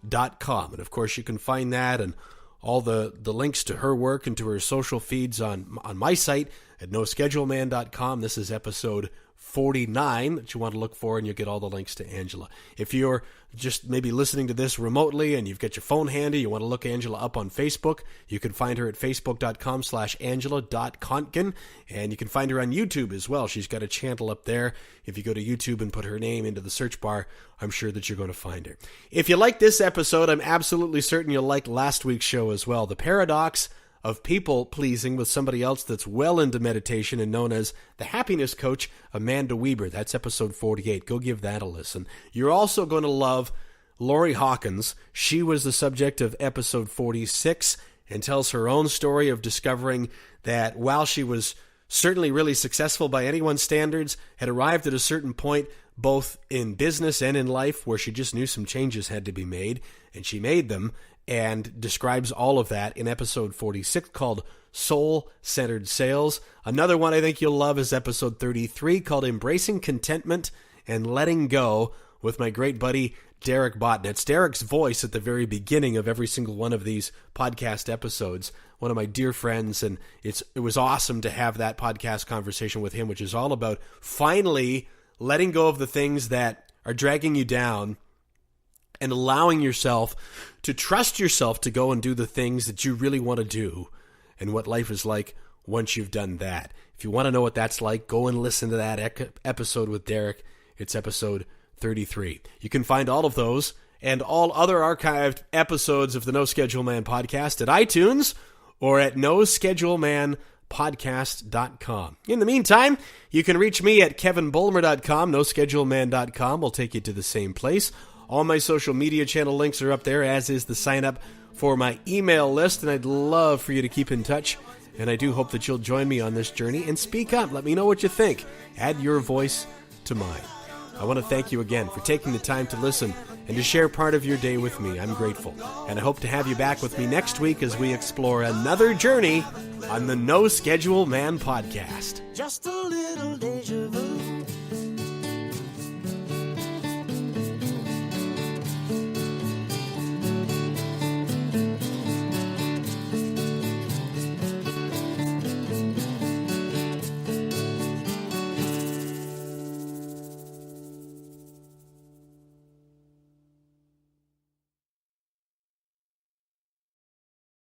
Kontgen.com. And of course, you can find that and all the links to her work and to her social feeds on my site at noscheduleman.com. This is episode 49 that you want to look for, and you'll get all the links to Angela. If you're just maybe listening to this remotely and you've got your phone handy, you want to look Angela up on Facebook, you can find her at facebook.com/angela.kontgen, and you can find her on YouTube as well. She's got a channel up there. If you go to YouTube and put her name into the search bar, I'm sure that you're going to find her. If you like this episode, I'm absolutely certain you'll like last week's show as well. The Paradox of People-Pleasing with somebody else that's well into meditation and known as the happiness coach, Amanda Weber. That's episode 48. Go give that a listen. You're also going to love Lori Hawkins. She was the subject of episode 46 and tells her own story of discovering that while she was certainly really successful by anyone's standards, had arrived at a certain point both in business and in life where she just knew some changes had to be made, and she made them, and describes all of that in episode 46 called Soul-Centered Sales. Another one I think you'll love is episode 33 called Embracing Contentment and Letting Go with my great buddy Derek Botton. It's Derek's voice at the very beginning of every single one of these podcast episodes. One of my dear friends, and it was awesome to have that podcast conversation with him, which is all about finally letting go of the things that are dragging you down and allowing yourself to trust yourself to go and do the things that you really want to do and what life is like once you've done that. If you want to know what that's like, go and listen to that episode with Derek. It's episode 33. You can find all of those and all other archived episodes of the No Schedule Man podcast at iTunes or at noschedulemanpodcast.com. In the meantime, you can reach me at kevinbulmer.com. noscheduleman.com will take you to the same place. All my social media channel links are up there, as is the sign up for my email list, and I'd love for you to keep in touch. And I do hope that you'll join me on this journey and speak up. Let me know what you think. Add your voice to mine. I want to thank you again for taking the time to listen and to share part of your day with me. I'm grateful. And I hope to have you back with me next week as we explore another journey on the No Schedule Man podcast. Just a little deja vu.